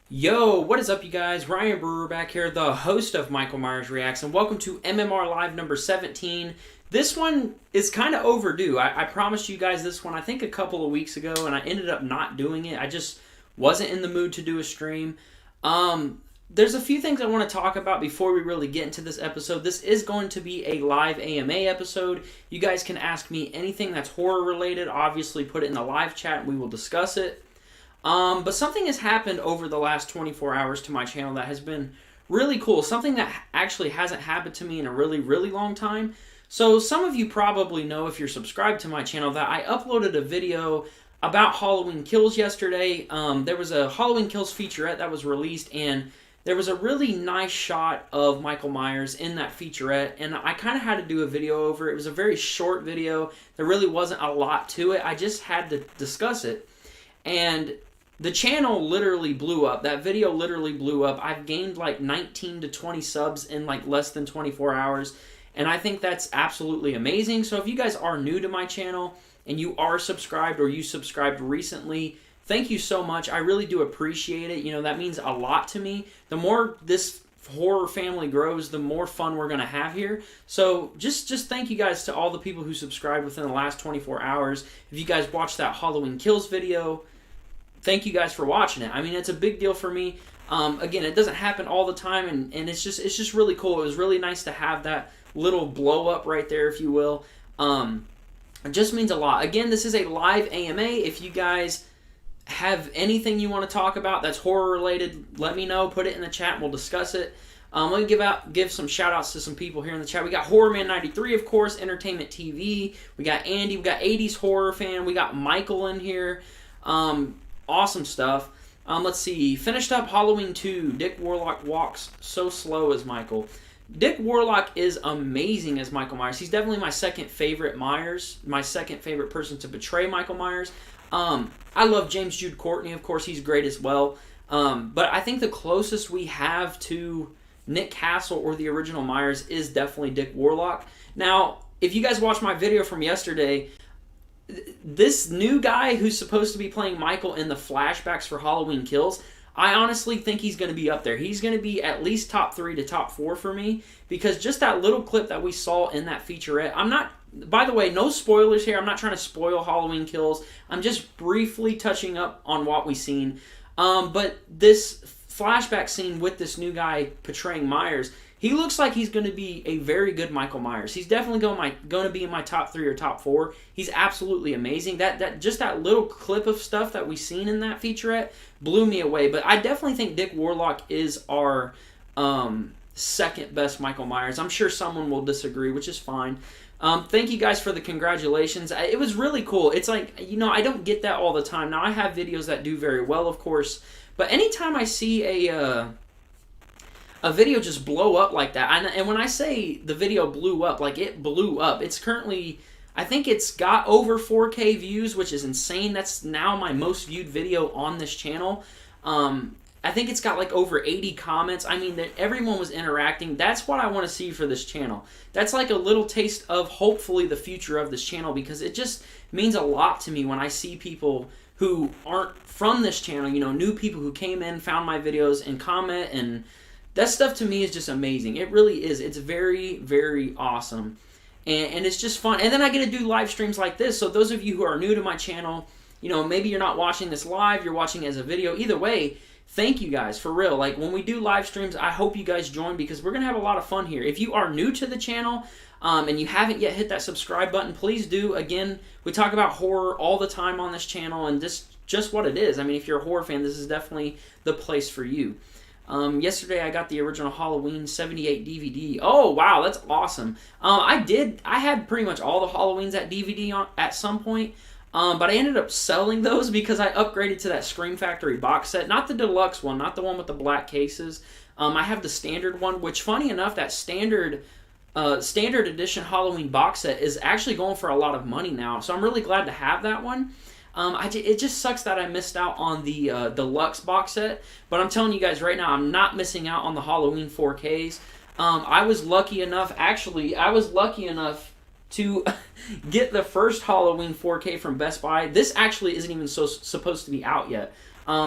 Yo, what is up, you guys? Ryan Brewer back here, the host of Michael Myers Reacts, and welcome to MMR Live number 17. This one is kind of overdue. I promised you guys this one, I think, a couple of weeks ago, and I ended up not doing it. I just wasn't in the mood to do a stream. There's a few things I want to talk about before we really get into this episode. This is going to be a live AMA episode. You guys can ask me anything that's horror related. Obviously, put it in the live chat and we will discuss it. But something has happened over the last 24 hours to my channel that has been really cool. Something that actually hasn't happened to me in a really, really long time. So some of you probably know, if you're subscribed to my channel, that I uploaded a video about Halloween Kills yesterday. There was a Halloween Kills featurette that was released, and there was a really nice shot of Michael Myers in that featurette, and I kind of had to do a video over it. It was a very short video. There really wasn't a lot to it. I just had to discuss it. And the channel literally blew up. That video literally blew up. I've gained like 19 to 20 subs in like less than 24 hours. And I think that's absolutely amazing. So if you guys are new to my channel and you are subscribed or you subscribed recently, thank you so much. I really do appreciate it. You know, that means a lot to me. The more this horror family grows, the more fun we're going to have here. So just thank you guys to all the people who subscribed within the last 24 hours. If you guys watched that Halloween Kills video, thank you guys for watching it. I mean, it's a big deal for me. Again, it doesn't happen all the time, and it's just really cool. It was really nice to have that little blow up right there, if you will. It just means a lot. Again, this is a live AMA. If you guys have anything you want to talk about that's horror related, let me know. Put it in the chat and we'll discuss it. Let me give some shout outs to some people here in the chat. We got Horrorman93, of course, Entertainment TV. We got Andy. We got 80s Horror Fan. We got Michael in here. Awesome stuff. Let's see. Finished up Halloween 2. Dick Warlock walks so slow as Michael. Dick Warlock is amazing as Michael Myers. He's definitely my second favorite Myers. My second favorite person to portray Michael Myers. I love James Jude Courtney. Of course, he's great as well. But I think the closest we have to Nick Castle or the original Myers is definitely Dick Warlock. Now, if you guys watched my video from yesterday, this new guy who's supposed to be playing Michael in the flashbacks for Halloween Kills, I honestly think he's going to be up there. He's going to be at least top 3 to top 4 for me, because just that little clip that we saw in that featurette, I'm not, by the way, no spoilers here. I'm not trying to spoil Halloween Kills. I'm just briefly touching up on what we've seen. But this flashback scene with this new guy portraying Myers, he looks like he's going to be a very good Michael Myers. He's definitely going to be in my top 3 or top 4. He's absolutely amazing. Just that little clip of stuff that we seen in that featurette blew me away. But I definitely think Dick Warlock is our second best Michael Myers. I'm sure someone will disagree, which is fine. Thank you guys for the congratulations. It was really cool. It's like, you know, I don't get that all the time. Now, I have videos that do very well, of course. But anytime I see a video just blow up like that, and when I say the video blew up, like, it blew up. It's currently, I think it's got over 4K views, which is insane. That's now my most viewed video on this channel. I think it's got like over 80 comments. I mean, everyone was interacting. That's what I want to see for this channel. That's like a little taste of hopefully the future of this channel, because it just means a lot to me when I see people who aren't from this channel, you know, new people who came in, found my videos, and comment, and that stuff to me is just amazing. It really is. It's very, very awesome. And it's just fun. And then I get to do live streams like this. So those of you who are new to my channel, you know, maybe you're not watching this live, you're watching as a video. Either way, thank you guys, for real. Like, when we do live streams, I hope you guys join, because we're going to have a lot of fun here. If you are new to the channel and you haven't yet hit that subscribe button, please do. Again, we talk about horror all the time on this channel, and just what it is. I mean, if you're a horror fan, this is definitely the place for you. Yesterday I got the original Halloween 78 DVD. Oh, wow, that's awesome. I had pretty much all the Halloweens at DVD at some point, but I ended up selling those because I upgraded to that Scream Factory box set. Not the deluxe one, not the one with the black cases. I have the standard one, which, funny enough, that standard edition Halloween box set is actually going for a lot of money now, so I'm really glad to have that one. It just sucks that I missed out on the deluxe box set, but I'm telling you guys right now, I'm not missing out on the Halloween 4Ks. I was lucky enough to get the first Halloween 4K from Best Buy. This actually isn't even supposed to be out yet.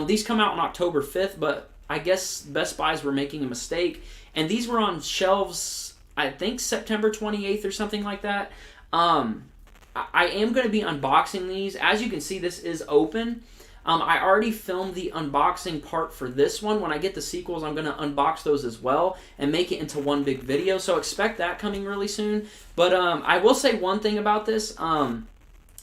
These come out on October 5th, but I guess Best Buys were making a mistake. And these were on shelves, I think, September 28th or something like that. I am going to be unboxing these. As you can see, this is open. I already filmed the unboxing part for this one. When I get the sequels, I'm going to unbox those as well and make it into one big video. So expect that coming really soon. But I will say one thing about this. I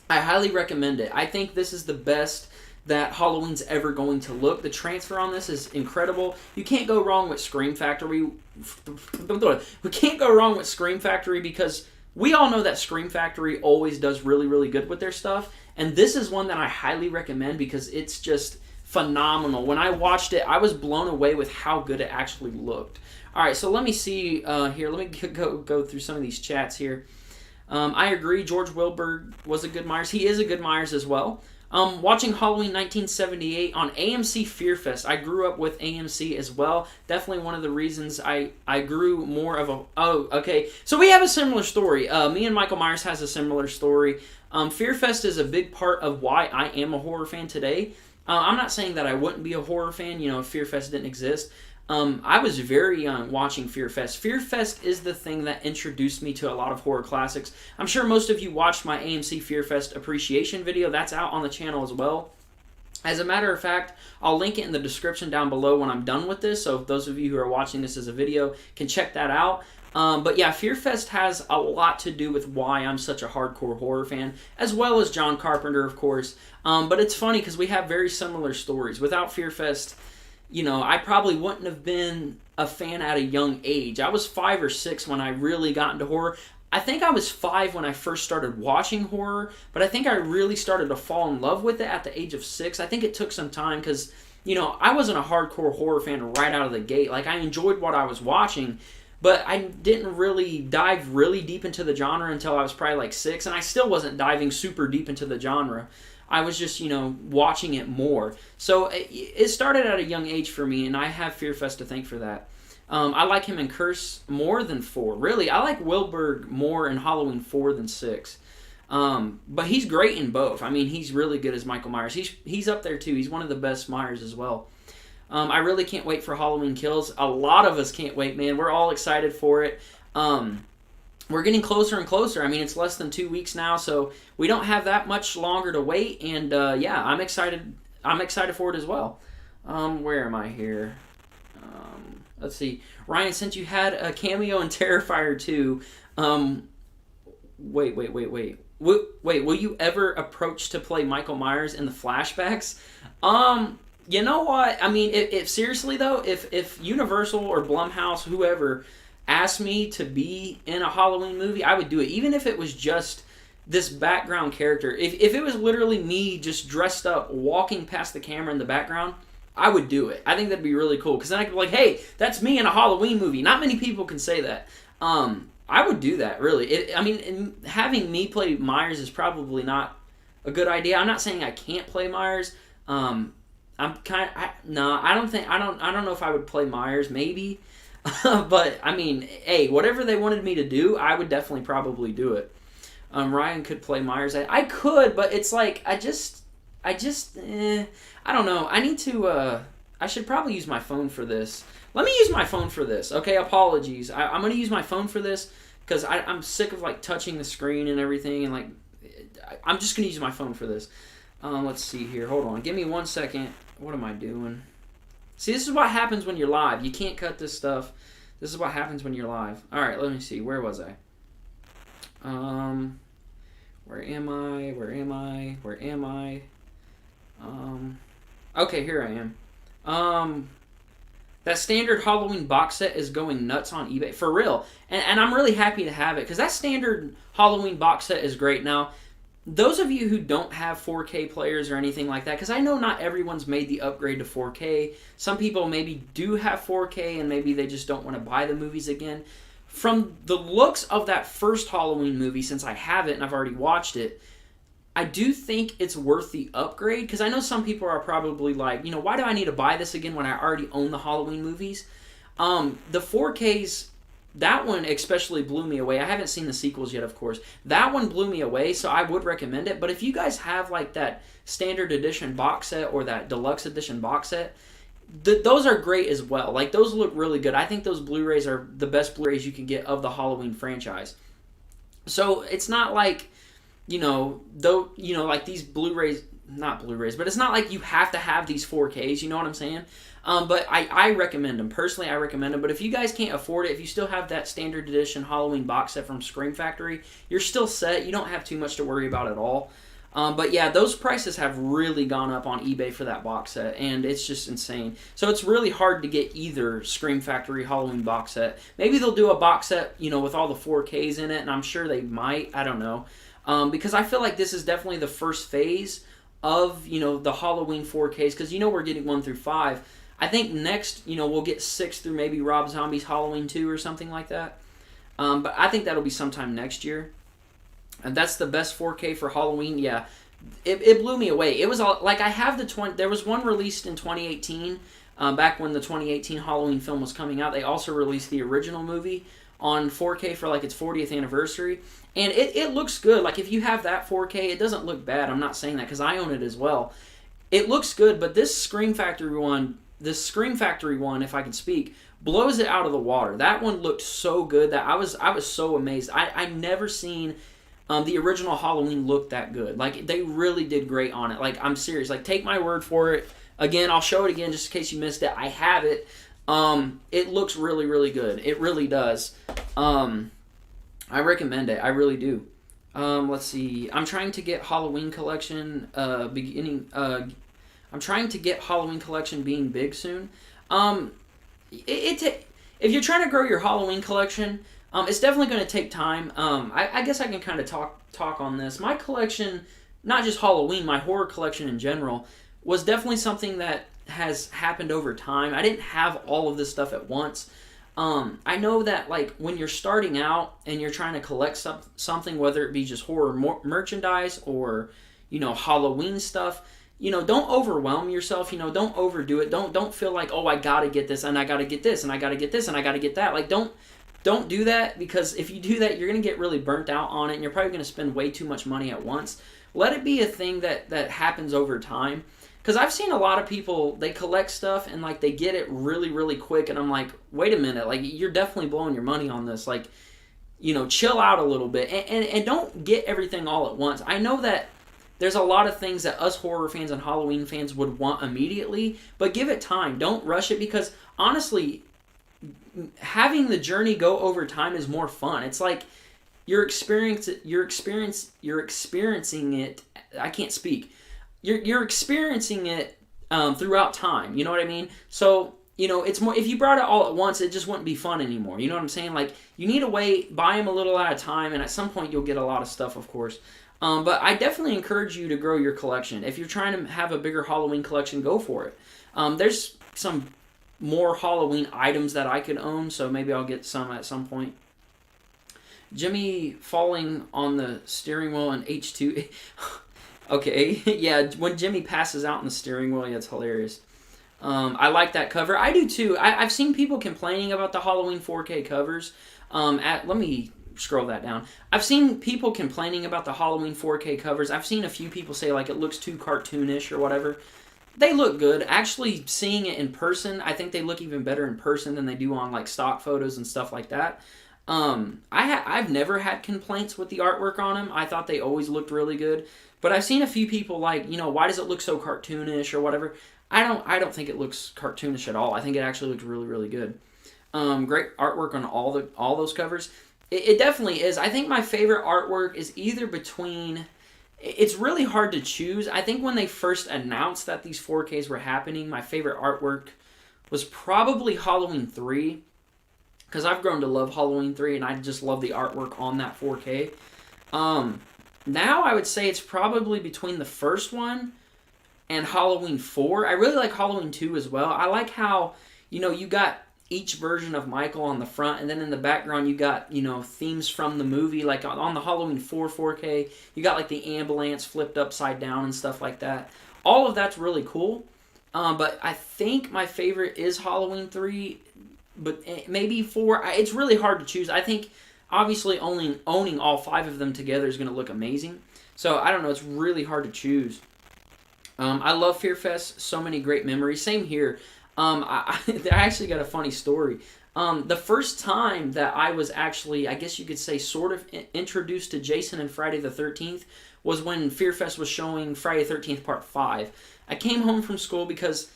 highly recommend it. I think this is the best that Halloween's ever going to look. The transfer on this is incredible. You can't go wrong with Scream Factory. We can't go wrong with Scream Factory because we all know that Scream Factory always does really, really good with their stuff. And this is one that I highly recommend because it's just phenomenal. When I watched it, I was blown away with how good it actually looked. All right, so let me see here. Let me go through some of these chats here. I agree. George Wilbur was a good Myers. He is a good Myers as well. Watching Halloween 1978 on AMC Fear Fest. I grew up with AMC as well. Definitely one of the reasons I grew more of a... Oh, okay. So we have a similar story. Me and Michael Myers has a similar story. Fear Fest is a big part of why I am a horror fan today. I'm not saying that I wouldn't be a horror fan, if Fear Fest didn't exist. I was very young watching Fear Fest. Fear Fest is the thing that introduced me to a lot of horror classics. I'm sure most of you watched my AMC Fear Fest appreciation video. That's out on the channel as well. As a matter of fact, I'll link it in the description down below when I'm done with this, so if those of you who are watching this as a video can check that out. But yeah, Fear Fest has a lot to do with why I'm such a hardcore horror fan, as well as John Carpenter, of course. But it's funny because we have very similar stories. Without Fear Fest, I probably wouldn't have been a fan at a young age. I was 5 or 6 when I really got into horror. I think I was 5 when I first started watching horror, but I think I really started to fall in love with it at the age of 6. I think it took some time because, I wasn't a hardcore horror fan right out of the gate. Like, I enjoyed what I was watching, but I didn't really dive really deep into the genre until I was probably like 6, and I still wasn't diving super deep into the genre. I was just, watching it more. So it started at a young age for me, and I have Fear Fest to thank for that. I like him in Curse more than 4. Really, I like Wilberg more in Halloween 4 than 6. But he's great in both. I mean, he's really good as Michael Myers. He's up there, too. He's one of the best Myers as well. I really can't wait for Halloween Kills. A lot of us can't wait, man. We're all excited for it. We're getting closer and closer. I mean, it's less than 2 weeks now, so we don't have that much longer to wait. And yeah, I'm excited. I'm excited for it as well. Where am I here? Let's see. Ryan, since you had a cameo in Terrifier 2, wait. Will you ever approach to play Michael Myers in the flashbacks? You know what? I mean, if seriously though, if Universal or Blumhouse, whoever, asked me to be in a Halloween movie, I would do it. Even if it was just this background character. If it was literally me just dressed up, walking past the camera in the background, I would do it. I think that'd be really cool. Because then I could be like, hey, that's me in a Halloween movie. Not many people can say that. I would do that, really. Having me play Myers is probably not a good idea. I'm not saying I can't play Myers. I don't know if I would play Myers, maybe. But, I mean, hey, whatever they wanted me to do, I would definitely probably do it. Ryan could play Myers. I could, but it's like, I don't know. I need to, I should probably use my phone for this. Let me use my phone for this. Okay, apologies. I'm going to use my phone for this because I'm sick of, like, touching the screen and everything. And, like, I'm just going to use my phone for this. Let's see here. Hold on. Give me 1 second. What am I doing? See, this is what happens when you're live. You can't cut this stuff. This is what happens when you're live. All right, let me see. Where was I? Where am I? Okay, here I am. That standard Halloween box set is going nuts on eBay. For real. And I'm really happy to have it because that standard Halloween box set is great. Now, those of you who don't have 4K players or anything like that, because I know not everyone's made the upgrade to 4K. Some people maybe do have 4K and maybe they just don't want to buy the movies again. From the looks of that first Halloween movie, since I have it and I've already watched it, I do think it's worth the upgrade, because I know some people are probably like, why do I need to buy this again when I already own the Halloween movies? The 4Ks, that one especially blew me away. I haven't seen the sequels yet, of course. That one blew me away, so I would recommend it. But if you guys have like that standard edition box set or that deluxe edition box set, those are great as well. Like, those look really good. I think those Blu-rays are the best Blu-rays you can get of the Halloween franchise. So it's not like, like these Blu-rays, not Blu-rays, but it's not like you have to have these 4Ks, you know what I'm saying? But I recommend them. Personally, I recommend them. But if you guys can't afford it, if you still have that standard edition Halloween box set from Scream Factory, you're still set. You don't have too much to worry about at all. But yeah, those prices have really gone up on eBay for that box set, and it's just insane. So it's really hard to get either Scream Factory Halloween box set. Maybe they'll do a box set, with all the 4Ks in it, and I'm sure they might. I don't know. Because I feel like this is definitely the first phase of, the Halloween 4Ks, because we're getting 1 through 5. I think next, we'll get 6 through maybe Rob Zombie's Halloween 2 or something like that. But I think that'll be sometime next year. And that's the best 4K for Halloween. Yeah, it blew me away. It was all, like, I have there was one released in 2018, back when the 2018 Halloween film was coming out. They also released the original movie on 4K for like its 40th anniversary. And it looks good. Like, if you have that 4K, it doesn't look bad. I'm not saying that because I own it as well. It looks good, but this Scream Factory one, if I can speak, blows it out of the water. That one looked so good that I was so amazed. I've never seen the original Halloween look that good. Like, they really did great on it. Like, I'm serious. Like, take my word for it. Again, I'll show it again just in case you missed it. I have it. It looks really, really good. It really does. I recommend it. I really do. Let's see. I'm trying to get Halloween collection I'm trying to get Halloween collection being big soon. If you're trying to grow your Halloween collection, it's definitely going to take time. I guess I can kind of talk on this. My collection, not just Halloween, my horror collection in general, was definitely something that has happened over time. I didn't have all of this stuff at once. I know that, like, when you're starting out and you're trying to collect something, whether it be just horror merchandise or, Halloween stuff, don't overwhelm yourself. Don't overdo it. Don't feel like, oh, I gotta get this and I gotta get this and I gotta get this and I gotta get that. Like, don't do that, because if you do that, you're gonna get really burnt out on it and you're probably gonna spend way too much money at once. Let it be a thing that happens over time. Because I've seen a lot of people, they collect stuff and, like, they get it really, really quick. And I'm like, wait a minute. Like, you're definitely blowing your money on this. Like, chill out a little bit. And don't get everything all at once. I know that there's a lot of things that us horror fans and Halloween fans would want immediately. But give it time. Don't rush it, because, honestly, having the journey go over time is more fun. It's like you're experiencing it. I can't speak. You're experiencing it throughout time. You know what I mean? So, it's more, if you brought it all at once, it just wouldn't be fun anymore. You know what I'm saying? Like, you need to wait, buy them a little at a time, and at some point you'll get a lot of stuff, of course. But I definitely encourage you to grow your collection. If you're trying to have a bigger Halloween collection, go for it. There's some more Halloween items that I could own, so maybe I'll get some at some point. Jimmy falling on the steering wheel in H2... Okay, yeah, when Jimmy passes out in the steering wheel, yeah, it's hilarious. I like that cover. I do too. I've seen people complaining about the Halloween 4K covers. Let me scroll that down. I've seen people complaining about the Halloween 4K covers. I've seen a few people say, like, it looks too cartoonish or whatever. They look good. Actually, seeing it in person, I think they look even better in person than they do on, like, stock photos and stuff like that. I've never had complaints with the artwork on them. I thought they always looked really good. But I've seen a few people like, why does it look so cartoonish or whatever? I don't think it looks cartoonish at all. I think it actually looks really, really good. Great artwork on all those covers. It definitely is. I think my favorite artwork is either between... It's really hard to choose. I think when they first announced that these 4Ks were happening, my favorite artwork was probably Halloween 3. Because I've grown to love Halloween 3, and I just love the artwork on that 4K. Now I would say it's probably between the first one and Halloween 4. I really like Halloween 2 as well. I like how, you got each version of Michael on the front, and then in the background you got, themes from the movie. Like on the Halloween 4 4K, you got like the ambulance flipped upside down and stuff like that. All of that's really cool. But I think my favorite is Halloween 3. but maybe 4. It's really hard to choose. I think obviously owning all 5 of them together is going to look amazing. So I don't know. It's really hard to choose. I love Fear Fest. So many great memories. Same here. I actually got a funny story. The first time that I was actually, I guess you could say, sort of introduced to Jason and Friday the 13th was when Fear Fest was showing Friday the 13th Part 5. I came home from school because,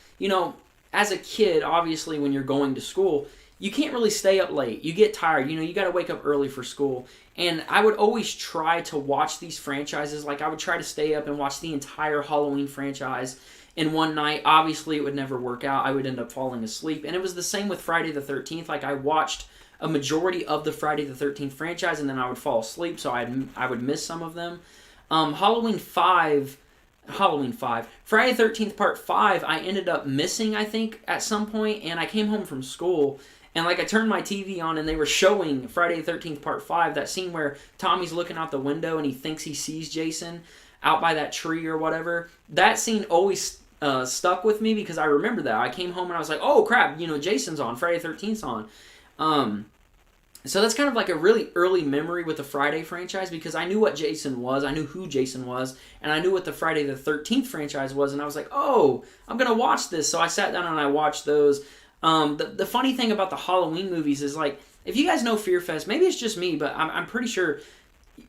as a kid, obviously when you're going to school, you can't really stay up late. You get tired. You got to wake up early for school. And I would always try to watch these franchises. Like, I would try to stay up and watch the entire Halloween franchise in one night. Obviously, it would never work out. I would end up falling asleep. And it was the same with Friday the 13th. Like, I watched a majority of the Friday the 13th franchise, and then I would fall asleep, so I would miss some of them. Halloween 5, Friday the 13th Part 5, I ended up missing, I think, at some point, and I came home from school, and I turned my TV on, and they were showing Friday the 13th Part 5, that scene where Tommy's looking out the window, and he thinks he sees Jason out by that tree or whatever. That scene always stuck with me because I remember that. I came home, and I was like, oh, crap, Jason's on, Friday the 13th's on. So that's kind of like a really early memory with the Friday franchise because I knew what Jason was, I knew who Jason was, and I knew what the Friday the 13th franchise was, and I was like, oh, I'm going to watch this. So I sat down and I watched those. The funny thing about the Halloween movies is, if you guys know Fear Fest, maybe it's just me, but I'm pretty sure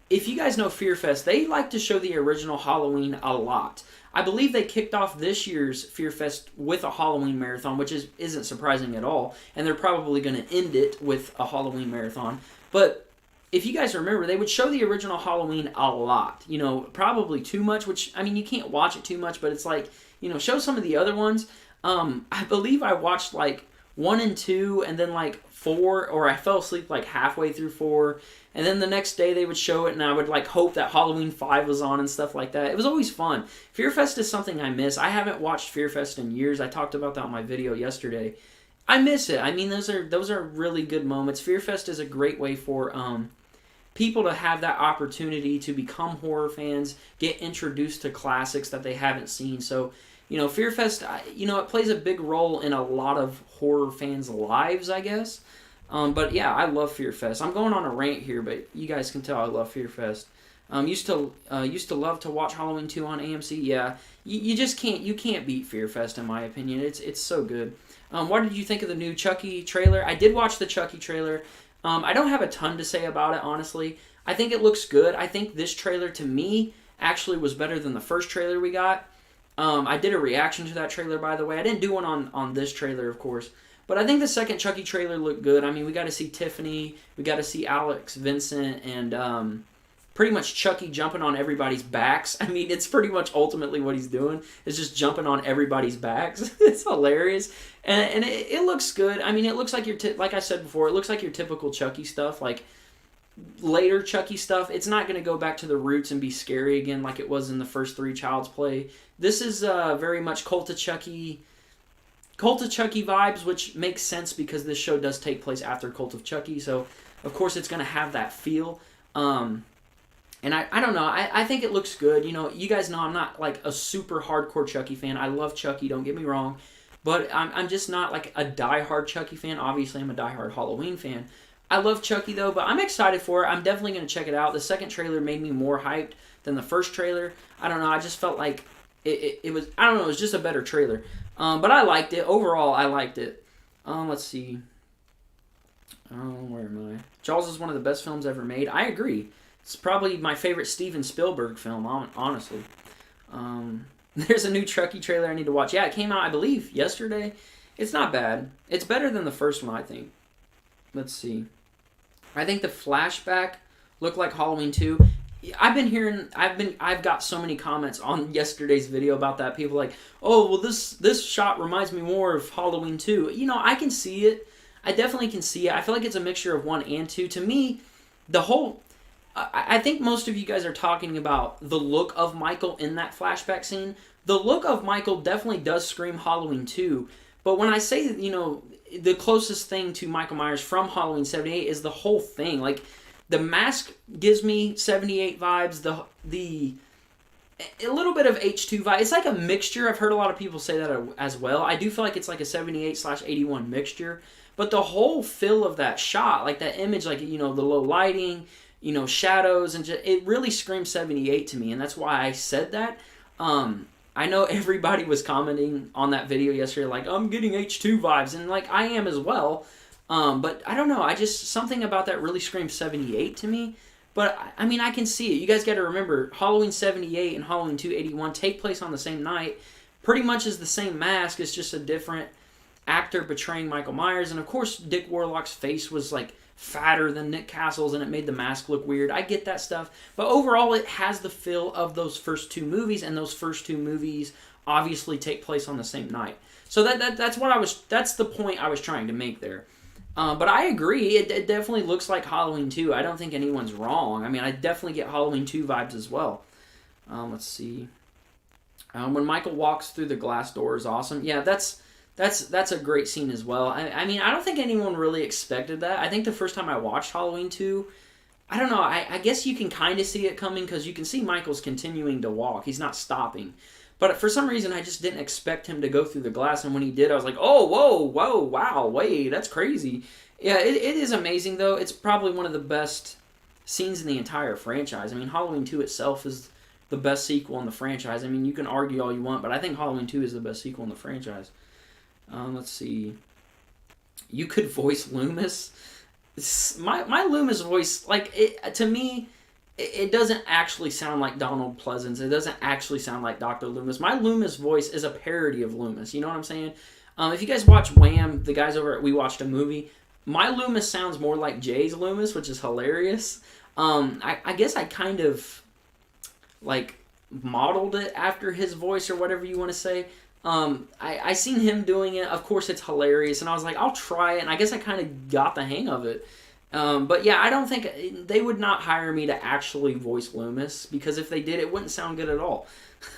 if you guys know Fear Fest, they like to show the original Halloween a lot. I believe they kicked off this year's Fear Fest with a Halloween marathon, which isn't surprising at all. And they're probably going to end it with a Halloween marathon. But if you guys remember, they would show the original Halloween a lot. Probably too much, which, you can't watch it too much, but it's show some of the other ones. I believe I watched 1 and 2 and then 4, or I fell asleep halfway through 4. And then the next day they would show it, and I would hope that Halloween 5 was on and stuff like that. It was always fun. Fear Fest is something I miss. I haven't watched Fear Fest in years. I talked about that on my video yesterday. I miss it. Those are really good moments. Fear Fest is a great way for people to have that opportunity to become horror fans, get introduced to classics that they haven't seen. So, Fear Fest, it plays a big role in a lot of horror fans' lives, I guess. But yeah, I love Fear Fest. I'm going on a rant here, but you guys can tell I love Fear Fest. Used to love to watch Halloween 2 on AMC. Yeah, you just can't beat Fear Fest in my opinion. It's so good. What did you think of the new Chucky trailer? I did watch the Chucky trailer. I don't have a ton to say about it, honestly. I think it looks good. I think this trailer to me actually was better than the first trailer we got. I did a reaction to that trailer, by the way. I didn't do one on this trailer, of course. But I think the second Chucky trailer looked good. We got to see Tiffany, we got to see Alex, Vincent, and pretty much Chucky jumping on everybody's backs. It's pretty much ultimately what he's doing. Is just jumping on everybody's backs. It's hilarious. And it looks good. It looks like like I said before, it looks like your typical Chucky stuff. Later Chucky stuff, it's not going to go back to the roots and be scary again like it was in the first 3 Child's Play. This is very much Cult of Chucky vibes, which makes sense because this show does take place after Cult of Chucky, so of course it's going to have that feel. And I don't know, I think it looks good. You guys know I'm not a super hardcore Chucky fan. I love Chucky, don't get me wrong, but I'm just not a diehard Chucky fan. Obviously I'm a diehard Halloween fan. I love Chucky though, but I'm excited for it. I'm definitely going to check it out. The second trailer made me more hyped than the first trailer. I don't know, I just felt like it was, I don't know, it was just a better trailer. But I liked it. Overall, I liked it. Let's see. Where am I? Jaws is one of the best films ever made. I agree. It's probably my favorite Steven Spielberg film, honestly. There's a new Chucky trailer I need to watch. Yeah, it came out, I believe, yesterday. It's not bad. It's better than the first one, I think. Let's see. I think the flashback looked like Halloween 2. I've got so many comments on yesterday's video about that. People like, oh, well, this shot reminds me more of Halloween 2. I can see it. I definitely can see it. I feel like it's a mixture of 1 and 2. To me, I think most of you guys are talking about the look of Michael in that flashback scene. The look of Michael definitely does scream Halloween 2. But when I say, the closest thing to Michael Myers from Halloween 78 is the whole thing. The mask gives me 78 vibes. a little bit of H2 vibe. It's like a mixture. I've heard a lot of people say that as well. I do feel like it's like a 78/81 mixture. But the whole feel of that shot, like that image, like, you know, the low lighting, you know, shadows, and just, it really screams 78 to me. And that's why I said that. I know everybody was commenting on that video yesterday, like, I'm getting H2 vibes. And, like, I am as well. But I don't know. Something about that really screams 78 to me. But, I mean, I can see it. You guys got to remember, Halloween 78 and Halloween 2/81 take place on the same night. Pretty much is the same mask. It's just a different actor portraying Michael Myers. And, of course, Dick Warlock's face was, like, fatter than Nick Castle's, and it made the mask look weird. I get that stuff. But overall, it has the feel of those first two movies, and those first two movies obviously take place on the same night. So that's the point I was trying to make there. But I agree, it definitely looks like Halloween 2. I don't think anyone's wrong. I mean, I definitely get Halloween 2 vibes as well. Let's see. When Michael walks through the glass door is awesome. Yeah, that's a great scene as well. I mean, I don't think anyone really expected that. I think the first time I watched Halloween 2, I don't know, I guess you can kind of see it coming because you can see Michael's continuing to walk. He's not stopping. But for some reason, I just didn't expect him to go through the glass. And when he did, I was like, oh, whoa, wow, wait, that's crazy. Yeah, it is amazing, though. It's probably one of the best scenes in the entire franchise. I mean, Halloween 2 itself is the best sequel in the franchise. I mean, you can argue all you want, but I think Halloween 2 is the best sequel in the franchise. Let's see. You could voice Loomis. My Loomis voice, like, to me, it doesn't actually sound like Donald Pleasance. It doesn't actually sound like Dr. Loomis. My Loomis voice is a parody of Loomis. You know what I'm saying? If you guys watch Wham, the guys over at We Watched a Movie, my Loomis sounds more like Jay's Loomis, which is hilarious. I guess I kind of, like, modeled it after his voice or whatever you want to say. I seen him doing it. Of course, it's hilarious. And I was like, I'll try it. And I guess I kind of got the hang of it. But yeah, I don't think they would not hire me to actually voice Loomis, because if they did, it wouldn't sound good at all.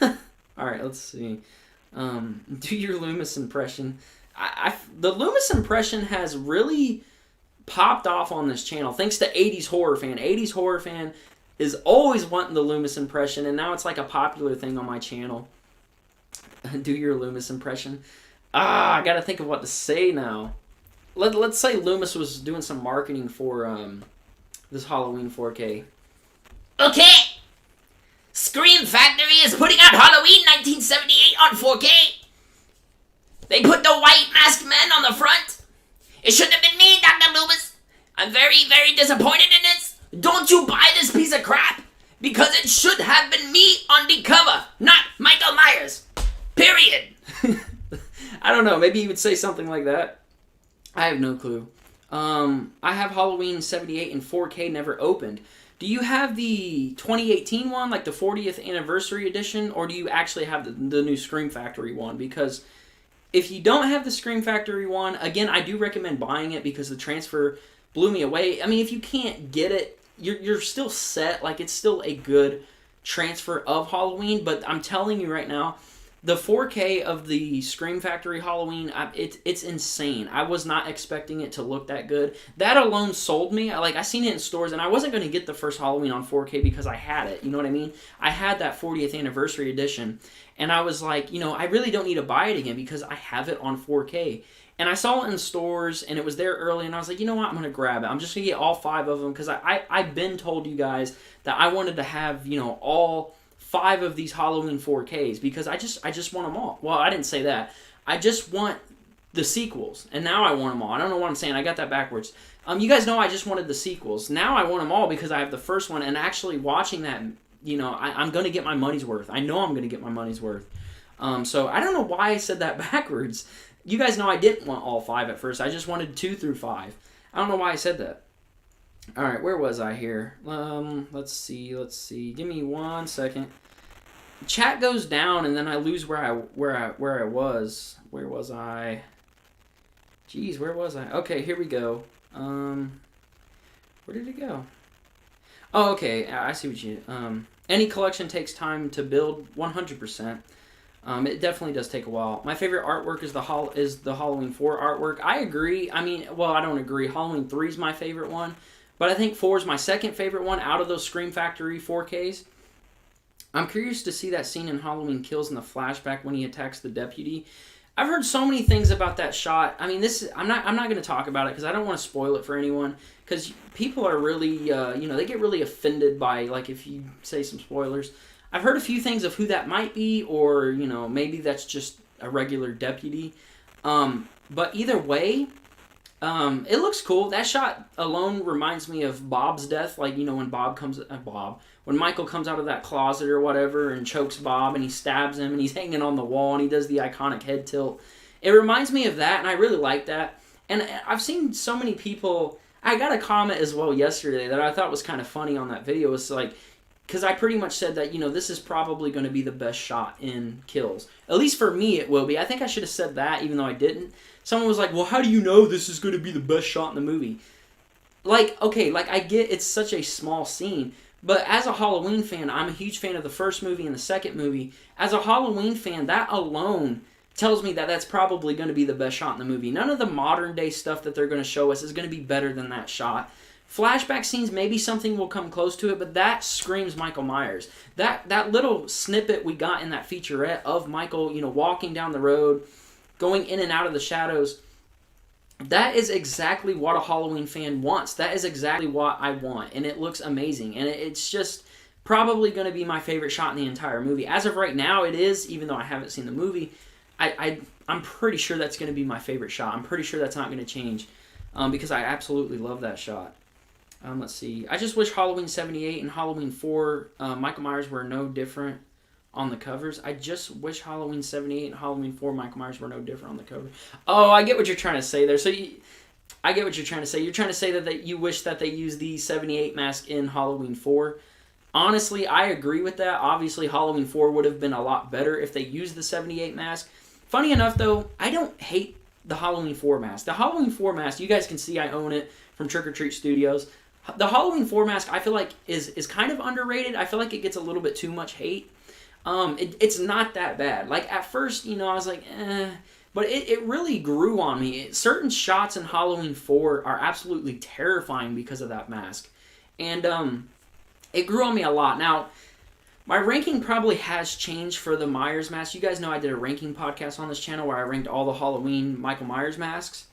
Alright, let's see. Do your Loomis impression. The Loomis impression has really popped off on this channel, thanks to 80s Horror Fan. 80s Horror Fan is always wanting the Loomis impression, and now it's like a popular thing on my channel. Do your Loomis impression. I gotta think of what to say now. Let's say Loomis was doing some marketing for this Halloween 4K. Okay! Scream Factory is putting out Halloween 1978 on 4K. They put the white masked man on the front. It shouldn't have been me, Dr. Loomis. I'm very, very disappointed in this. Don't you buy this piece of crap? Because it should have been me on the cover, not Michael Myers. Period. I don't know. Maybe he would say something like that. I have no clue. I have Halloween 78 in 4K, never opened. Do you have the 2018 one, like the 40th anniversary edition, or do you actually have the new Scream Factory one? Because if you don't have the Scream Factory one, again, I do recommend buying it because the transfer blew me away. I mean, if you can't get it, you're still set. Like, it's still a good transfer of Halloween, but I'm telling you right now, the 4K of the Scream Factory Halloween, it's insane. I was not expecting it to look that good. That alone sold me. I seen it in stores, and I wasn't going to get the first Halloween on 4K because I had it. You know what I mean? I had that 40th anniversary edition, and I was like, I really don't need to buy it again because I have it on 4K. And I saw it in stores, and it was there early, and I was like, you know what? I'm going to grab it. I'm just going to get all 5 of them because I've been told you guys that I wanted to have, all 5 of these Halloween 4Ks because I just want them all. Well, I didn't say that. I just want the sequels, and now I want them all. I don't know what I'm saying. I got that backwards. You guys know I just wanted the sequels. Now I want them all because I have the first one, and actually watching that, I'm going to get my money's worth. I know I'm going to get my money's worth. So I don't know why I said that backwards. You guys know I didn't want all 5 at first. I just wanted 2 through 5. I don't know why I said that. All right, where was I here? Let's see. Give me 1 second. Chat goes down, and then I lose where I was. Where was I? Jeez, where was I? Okay, here we go. Where did it go? Oh, okay. I see what you. Any collection takes time to build. 100%. It definitely does take a while. My favorite artwork is the Halloween 4 artwork. I agree. I mean, well, I don't agree. Halloween 3 is my favorite one, but I think 4 is my second favorite one out of those Scream Factory 4Ks. I'm curious to see that scene in Halloween Kills in the flashback when he attacks the deputy. I've heard so many things about that shot. I mean, I'm not going to talk about it because I don't want to spoil it for anyone. Because people are really, they get really offended by, like, if you say some spoilers. I've heard a few things of who that might be, or, maybe that's just a regular deputy. But either way, it looks cool. That shot alone reminds me of Bob's death. Like, when Michael comes out of that closet or whatever and chokes Bob and he stabs him and he's hanging on the wall and he does the iconic head tilt. It reminds me of that, and I really like that. And I've seen so many people... I got a comment as well yesterday that I thought was kind of funny on that video. It's like, because I pretty much said that, this is probably going to be the best shot in Kills. At least for me it will be. I think I should have said that even though I didn't. Someone was like, well, how do you know this is going to be the best shot in the movie? Like, okay, like I get it's such a small scene. But as a Halloween fan, I'm a huge fan of the first movie and the second movie. As a Halloween fan, that alone tells me that that's probably going to be the best shot in the movie. None of the modern day stuff that they're going to show us is going to be better than that shot. Flashback scenes, maybe something will come close to it, but that screams Michael Myers. That little snippet we got in that featurette of Michael, walking down the road, going in and out of the shadows, that is exactly what a Halloween fan wants. That is exactly what I want, and it looks amazing. And it's just probably going to be my favorite shot in the entire movie. As of right now, it is, even though I haven't seen the movie. I'm pretty sure that's going to be my favorite shot. I'm pretty sure that's not going to change because I absolutely love that shot. Let's see. I just wish Halloween 78 and Halloween 4, Michael Myers were no different on the covers. I just wish Halloween 78 and Halloween 4, Michael Myers were no different on the cover. Oh, I get what you're trying to say there. I get what you're trying to say. You're trying to say that you wish that they used the 78 mask in Halloween 4. Honestly, I agree with that. Obviously, Halloween 4 would have been a lot better if they used the 78 mask. Funny enough, though, I don't hate the Halloween 4 mask. The Halloween 4 mask, you guys can see I own it from Trick or Treat Studios. The Halloween 4 mask, I feel like, is kind of underrated. I feel like it gets a little bit too much hate. It's not that bad. Like, at first, I was like, eh. But it really grew on me. Certain shots in Halloween 4 are absolutely terrifying because of that mask. And it grew on me a lot. Now, my ranking probably has changed for the Myers mask. You guys know I did a ranking podcast on this channel where I ranked all the Halloween Michael Myers masks.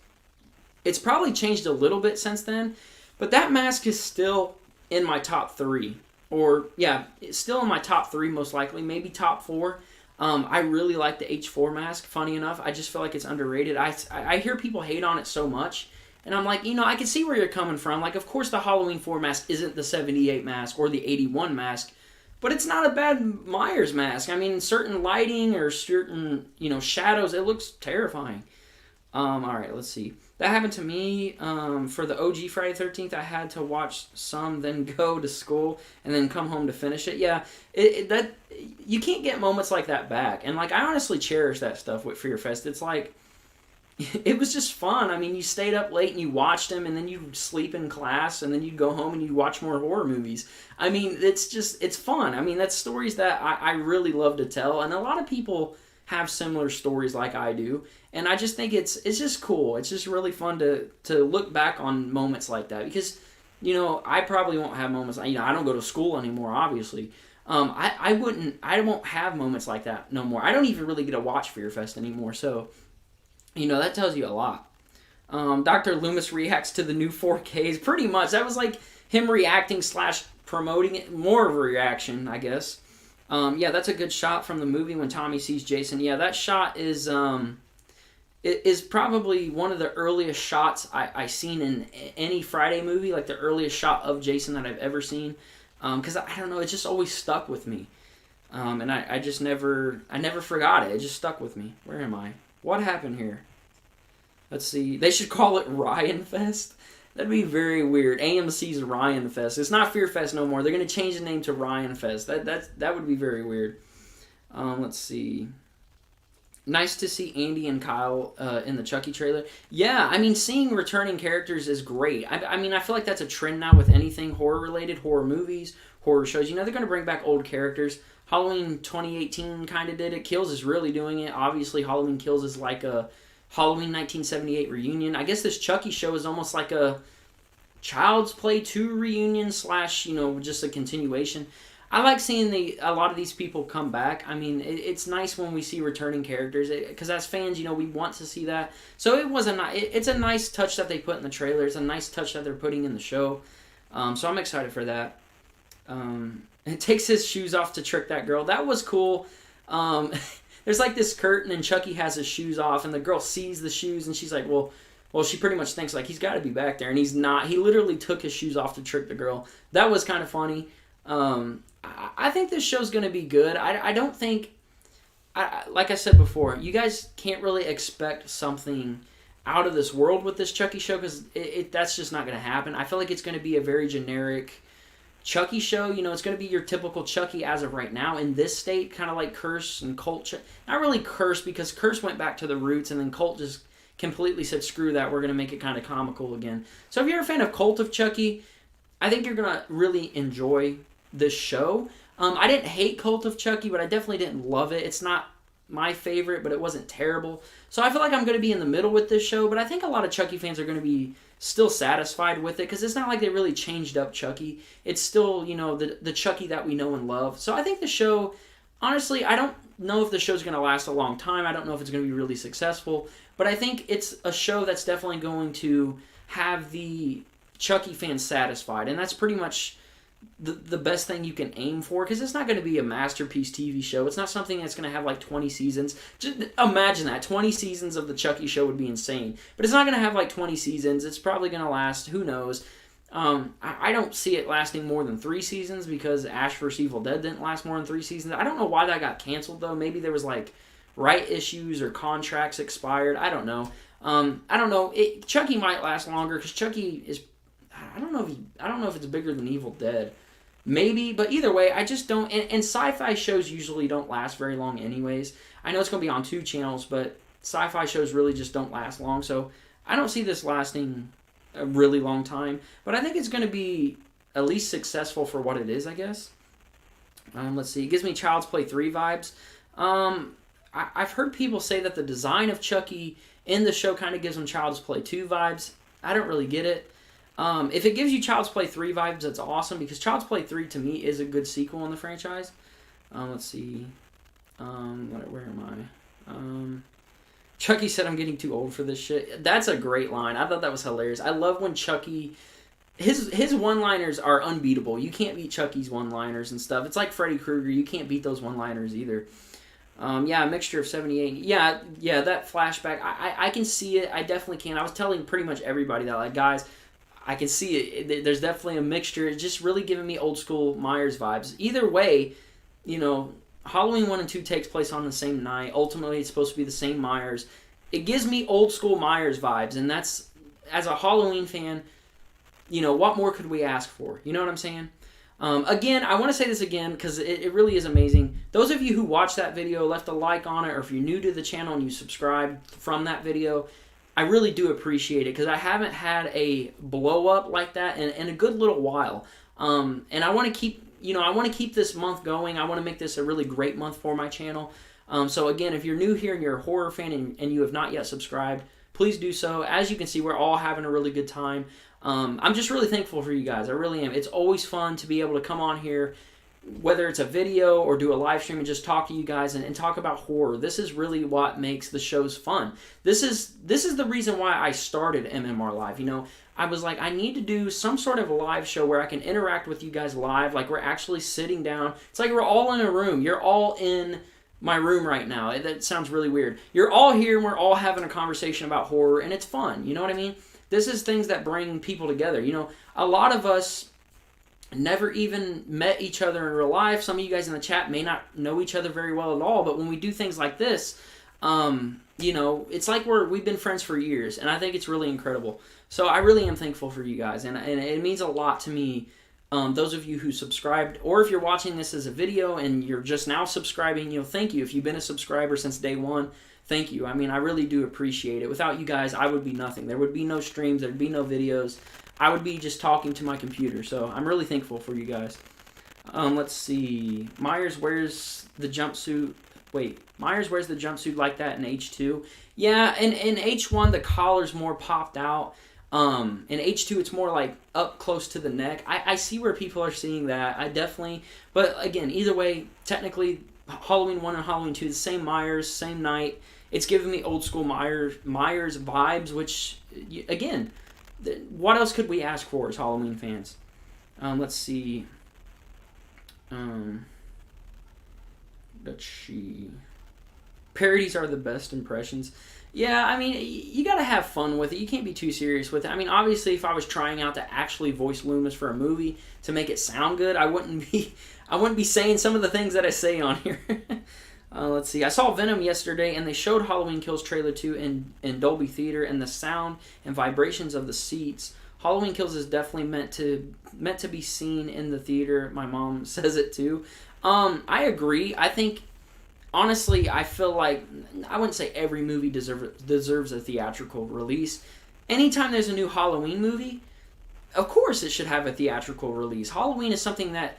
It's probably changed a little bit since then, but that mask is still in my top 3. Or, yeah, it's still in my top 3 most likely, maybe top 4. I really like the H4 mask, funny enough. I just feel like it's underrated. I hear people hate on it so much, and I'm like, I can see where you're coming from. Like, of course the Halloween 4 mask isn't the 78 mask or the 81 mask, but it's not a bad Myers mask. I mean, certain lighting or certain, shadows, it looks terrifying. All right, let's see. That happened to me for the OG Friday the 13th. I had to watch some, then go to school, and then come home to finish it. Yeah, that you can't get moments like that back. And, like, I honestly cherish that stuff with Fear Fest. It's like, it was just fun. I mean, you stayed up late and you watched them, and then you'd sleep in class, and then you'd go home and you'd watch more horror movies. I mean, it's fun. I mean, that's stories that I really love to tell, and a lot of people have similar stories like I do, and I just think it's just cool. It's just really fun to look back on moments like that, because, I probably won't have moments, I don't go to school anymore, obviously. I won't have moments like that no more. I don't even really get to watch Fear Fest anymore, so... that tells you a lot. Dr. Loomis reacts to the new 4Ks. Pretty much. That was like him reacting / promoting it. More of a reaction, I guess. Yeah, that's a good shot from the movie when Tommy sees Jason. Yeah, that shot is probably one of the earliest shots I've seen in any Friday movie. Like the earliest shot of Jason that I've ever seen. Because, I don't know, it just always stuck with me. And I never forgot it. It just stuck with me. Where am I? What happened here? Let's see. They should call it Ryan Fest. That'd be very weird. AMC's Ryan Fest. It's not Fear Fest no more. They're going to change the name to Ryan Fest. That would be very weird. Let's see. Nice to see Andy and Kyle in the Chucky trailer. Yeah, I mean, seeing returning characters is great. I mean, I feel like that's a trend now with anything horror-related, horror movies, horror shows. They're going to bring back old characters. Halloween 2018 kind of did it. Kills is really doing it. Obviously, Halloween Kills is like a Halloween 1978 reunion. I guess this Chucky show is almost like a Child's Play 2 reunion / just a continuation. I like seeing a lot of these people come back. I mean, it's nice when we see returning characters because as fans, you know, we want to see that. So it's a nice touch that they put in the trailer. It's a nice touch that they're putting in the show. So I'm excited for that. It takes his shoes off to trick that girl. That was cool. There's like this curtain and Chucky has his shoes off and the girl sees the shoes and she's like, well, she pretty much thinks like he's got to be back there and he's not. He literally took his shoes off to trick the girl. That was kind of funny. I think this show's going to be good. I don't think, like I said before, you guys can't really expect something out of this world with this Chucky show because that's just not going to happen. I feel like it's going to be a very generic Chucky show. You know, it's going to be your typical Chucky as of right now in this state, kind of like Curse and Cult. Not really Curse because Curse went back to the roots and then Cult just completely said, screw that, we're going to make it kind of comical again. So if you're a fan of Cult of Chucky, I think you're going to really enjoy this show. I didn't hate Cult of Chucky, but I definitely didn't love it. It's not my favorite, but it wasn't terrible. So I feel like I'm going to be in the middle with this show, but I think a lot of Chucky fans are going to be still satisfied with it because it's not like they really changed up Chucky. It's still, you know, the Chucky that we know and love. So I think the show, honestly, I don't know if the show's going to last a long time. I don't know if it's going to be really successful, but I think it's a show that's definitely going to have the Chucky fans satisfied, and that's pretty much the best thing you can aim for because it's not going to be a masterpiece TV show. It's not something that's going to have like 20 seasons. Just imagine that. 20 seasons of the Chucky show would be insane. But it's not going to have like 20 seasons. It's probably going to last, who knows. I don't see it lasting more than 3 seasons because Ash vs. Evil Dead didn't last more than 3 seasons. I don't know why that got canceled though. Maybe there was like right issues or contracts expired. I don't know. Chucky might last longer because Chucky is, I don't know if it's bigger than Evil Dead. Maybe, but either way, I just don't. And sci-fi shows usually don't last very long anyways. I know it's going to be on 2 channels, but sci-fi shows really just don't last long. So I don't see this lasting a really long time. But I think it's going to be at least successful for what it is, I guess. Let's see. It gives me Child's Play 3 vibes. I've heard people say that the design of Chucky in the show kind of gives them Child's Play 2 vibes. I don't really get it. If it gives you Child's Play 3 vibes, that's awesome, because Child's Play 3, to me, is a good sequel in the franchise. Let's see. Where am I? Chucky said, I'm getting too old for this shit. That's a great line. I thought that was hilarious. I love when Chucky... His one-liners are unbeatable. You can't beat Chucky's one-liners and stuff. It's like Freddy Krueger. You can't beat those one-liners either. A mixture of 78. Yeah, that flashback. I can see it. I definitely can. I was telling pretty much everybody that, like, guys... I can see it. There's definitely a mixture. It's just really giving me old school Myers vibes. Either way, you know, Halloween 1 and 2 takes place on the same night. Ultimately, it's supposed to be the same Myers. It gives me old school Myers vibes, and that's, as a Halloween fan, you know, what more could we ask for? You know what I'm saying? Again, I want to say this again because it really is amazing. Those of you who watched that video, left a like on it, or if you're new to the channel and you subscribed from that video, I really do appreciate it because I haven't had a blow up like that in a good little while. And I want to keep this month going. I want to make this a really great month for my channel. So again, if you're new here and you're a horror fan and you have not yet subscribed, please do so. As you can see, we're all having a really good time. I'm just really thankful for you guys. I really am. It's always fun to be able to come on here, whether it's a video or do a live stream and just talk to you guys and talk about horror. This is really what makes the shows fun. This is the reason why I started MMR Live. You know, I was like, I need to do some sort of a live show where I can interact with you guys live, like we're actually sitting down. It's like we're all in a room. You're all in my room right now. That sounds really weird. You're all here and we're all having a conversation about horror, and it's fun. You know what I mean? This is things that bring people together. You know, a lot of us never even met each other in real life. Some of you guys in the chat may not know each other very well at all, but when we do things like this, you know, it's like we've been friends for years, and I think it's really incredible. So I really am thankful for you guys, and it means a lot to me, those of you who subscribed, or if you're watching this as a video and you're just now subscribing, you know, thank you. If you've been a subscriber since day one, thank you. I mean, I really do appreciate it. Without you guys, I would be nothing. There would be no streams, there'd be no videos. I would be just talking to my computer, so I'm really thankful for you guys. Let's see. Myers wears the jumpsuit. Wait, Myers wears the jumpsuit like that in H2. Yeah, in H1, the collar's more popped out. In H2, it's more like up close to the neck. I see where people are seeing that. I definitely, but again, either way, technically, Halloween 1 and Halloween 2, the same Myers, same night. It's giving me old school Myers vibes, which, again, what else could we ask for as Halloween fans? Let's see. Let's see. Parodies are the best impressions. Yeah, I mean, you gotta have fun with it. You can't be too serious with it. I mean, obviously, if I was trying out to actually voice Loomis for a movie to make it sound good, I wouldn't be saying some of the things that I say on here. Let's see. I saw Venom yesterday, and they showed Halloween Kills trailer 2 in Dolby Theater, and the sound and vibrations of the seats. Halloween Kills is definitely meant to be seen in the theater. My mom says it too. I agree. I think, honestly, I feel like, I wouldn't say every movie deserves a theatrical release. Anytime there's a new Halloween movie, of course it should have a theatrical release. Halloween is something that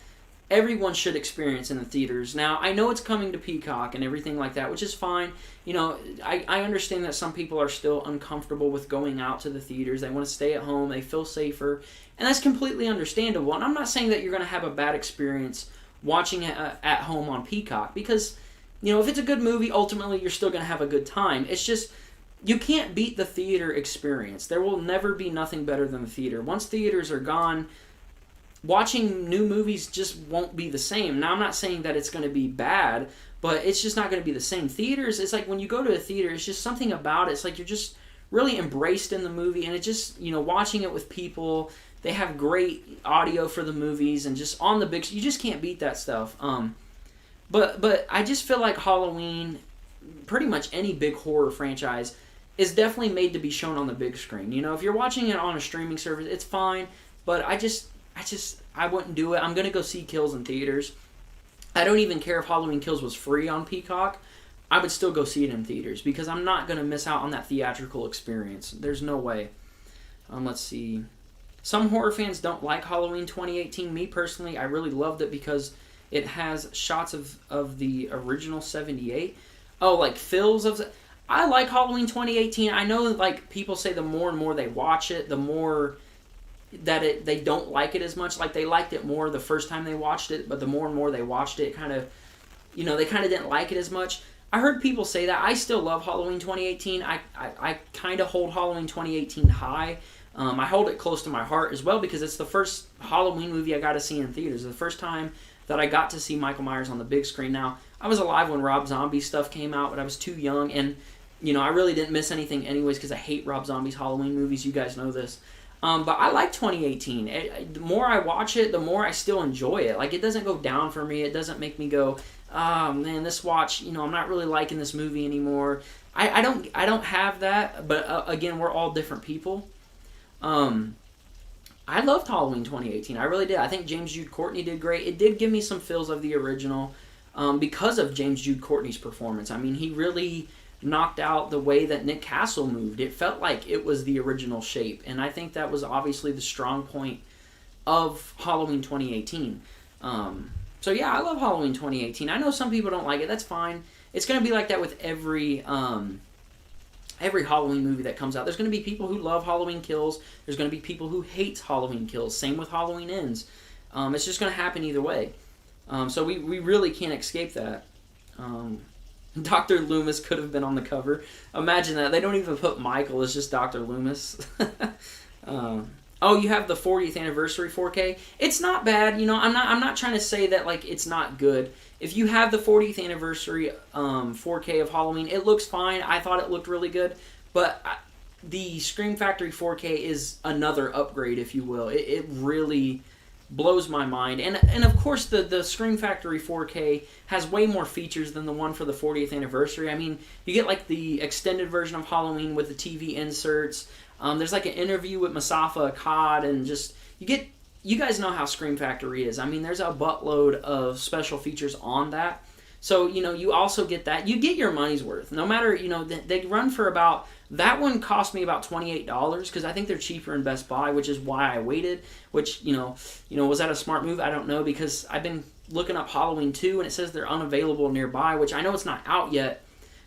everyone should experience in the theaters. Now, I know it's coming to Peacock and everything like that, which is fine. You know, I understand that some people are still uncomfortable with going out to the theaters. They want to stay at home. They feel safer. And that's completely understandable. And I'm not saying that you're going to have a bad experience watching it at home on Peacock, because, you know, if it's a good movie, ultimately you're still going to have a good time. It's just, you can't beat the theater experience. There will never be nothing better than the theater. Once theaters are gone, watching new movies just won't be the same. Now, I'm not saying that it's going to be bad, but it's just not going to be the same. Theaters, it's like when you go to a theater, it's just something about it. It's like you're just really embraced in the movie, and it just, you know, watching it with people, they have great audio for the movies, and just on the big, you just can't beat that stuff. But I just feel like Halloween, pretty much any big horror franchise, is definitely made to be shown on the big screen. You know, if you're watching it on a streaming service, it's fine, but I wouldn't do it. I'm going to go see Kills in theaters. I don't even care if Halloween Kills was free on Peacock. I would still go see it in theaters, because I'm not going to miss out on that theatrical experience. There's no way. Let's see. Some horror fans don't like Halloween 2018. Me personally, I really loved it because it has shots of the original 78. Oh, like fills of... I like Halloween 2018. I know, like, people say the more and more they watch it, the more that they don't like it as much. Like, they liked it more the first time they watched it, but the more and more they watched it, kind of, you know, they kind of didn't like it as much. I heard people say that. I still love Halloween 2018. I kind of hold Halloween 2018 high. I hold it close to my heart as well, because it's the first Halloween movie I got to see in theaters. The first time that I got to see Michael Myers on the big screen. Now, I was alive when Rob Zombie stuff came out, but I was too young, and, you know, I really didn't miss anything anyways, because I hate Rob Zombie's Halloween movies. You guys know this. But I like 2018. The more I watch it, the more I still enjoy it. Like, it doesn't go down for me. It doesn't make me go, oh, man, this watch, you know, I'm not really liking this movie anymore. I don't have that, but again, we're all different people. I loved Halloween 2018. I really did. I think James Jude Courtney did great. It did give me some feels of the original because of James Jude Courtney's performance. I mean, he really knocked out the way that Nick Castle moved. It felt like it was the original shape, and I think that was obviously the strong point of Halloween 2018. So yeah, I love Halloween 2018. I know some people don't like it. That's fine. It's going to be like that with every Halloween movie that comes out. There's going to be people who love Halloween Kills. There's going to be people who hate Halloween Kills. Same with Halloween Ends. It's just going to happen either way. So we really can't escape that. Dr. Loomis could have been on the cover. Imagine that. They don't even put Michael. It's just Dr. Loomis. Oh, you have the 40th anniversary 4K. It's not bad. You know, I'm not trying to say that, like, it's not good. If you have the 40th anniversary 4K of Halloween, it looks fine. I thought it looked really good. But the Scream Factory 4K is another upgrade, if you will. It really blows my mind. And of course, the Scream Factory 4K has way more features than the one for the 40th anniversary. I mean, you get, like, the extended version of Halloween with the TV inserts. There's, like, an interview with Mustafa Akkad, and just, you guys know how Scream Factory is. I mean, there's a buttload of special features on that. So, you know, you also get that. You get your money's worth. No matter, you know, they run for about, that one cost me about $28, because I think they're cheaper in Best Buy, which is why I waited, which, you know, was that a smart move? I don't know, because I've been looking up Halloween 2, and it says they're unavailable nearby, which I know it's not out yet,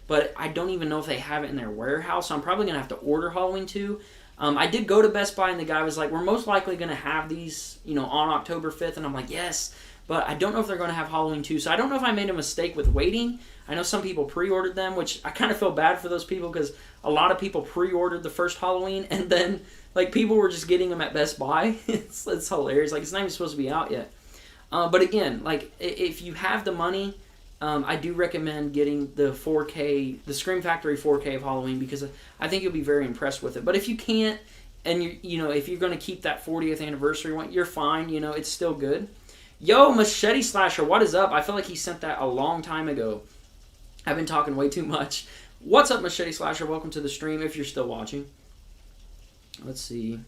but I don't even know if they have it in their warehouse, so I'm probably going to have to order Halloween 2. I did go to Best Buy and the guy was like, we're most likely going to have these, on October 5th. And I'm like, yes, but I don't know if they're going to have Halloween 2. So I don't know if I made a mistake with waiting. I know some people pre-ordered them, which I kind of feel bad for those people because a lot of people pre-ordered the first Halloween and then people were just getting them at Best Buy. It's hilarious. It's not even supposed to be out yet. But again, if you have the money, I do recommend getting the 4K, the Scream Factory 4K of Halloween because I think you'll be very impressed with it. But if you can't, and if you're going to keep that 40th anniversary one, you're fine. It's still good. Yo, Machete Slasher, what is up? I feel like he sent that a long time ago. I've been talking way too much. What's up, Machete Slasher? Welcome to the stream if you're still watching. Let's see.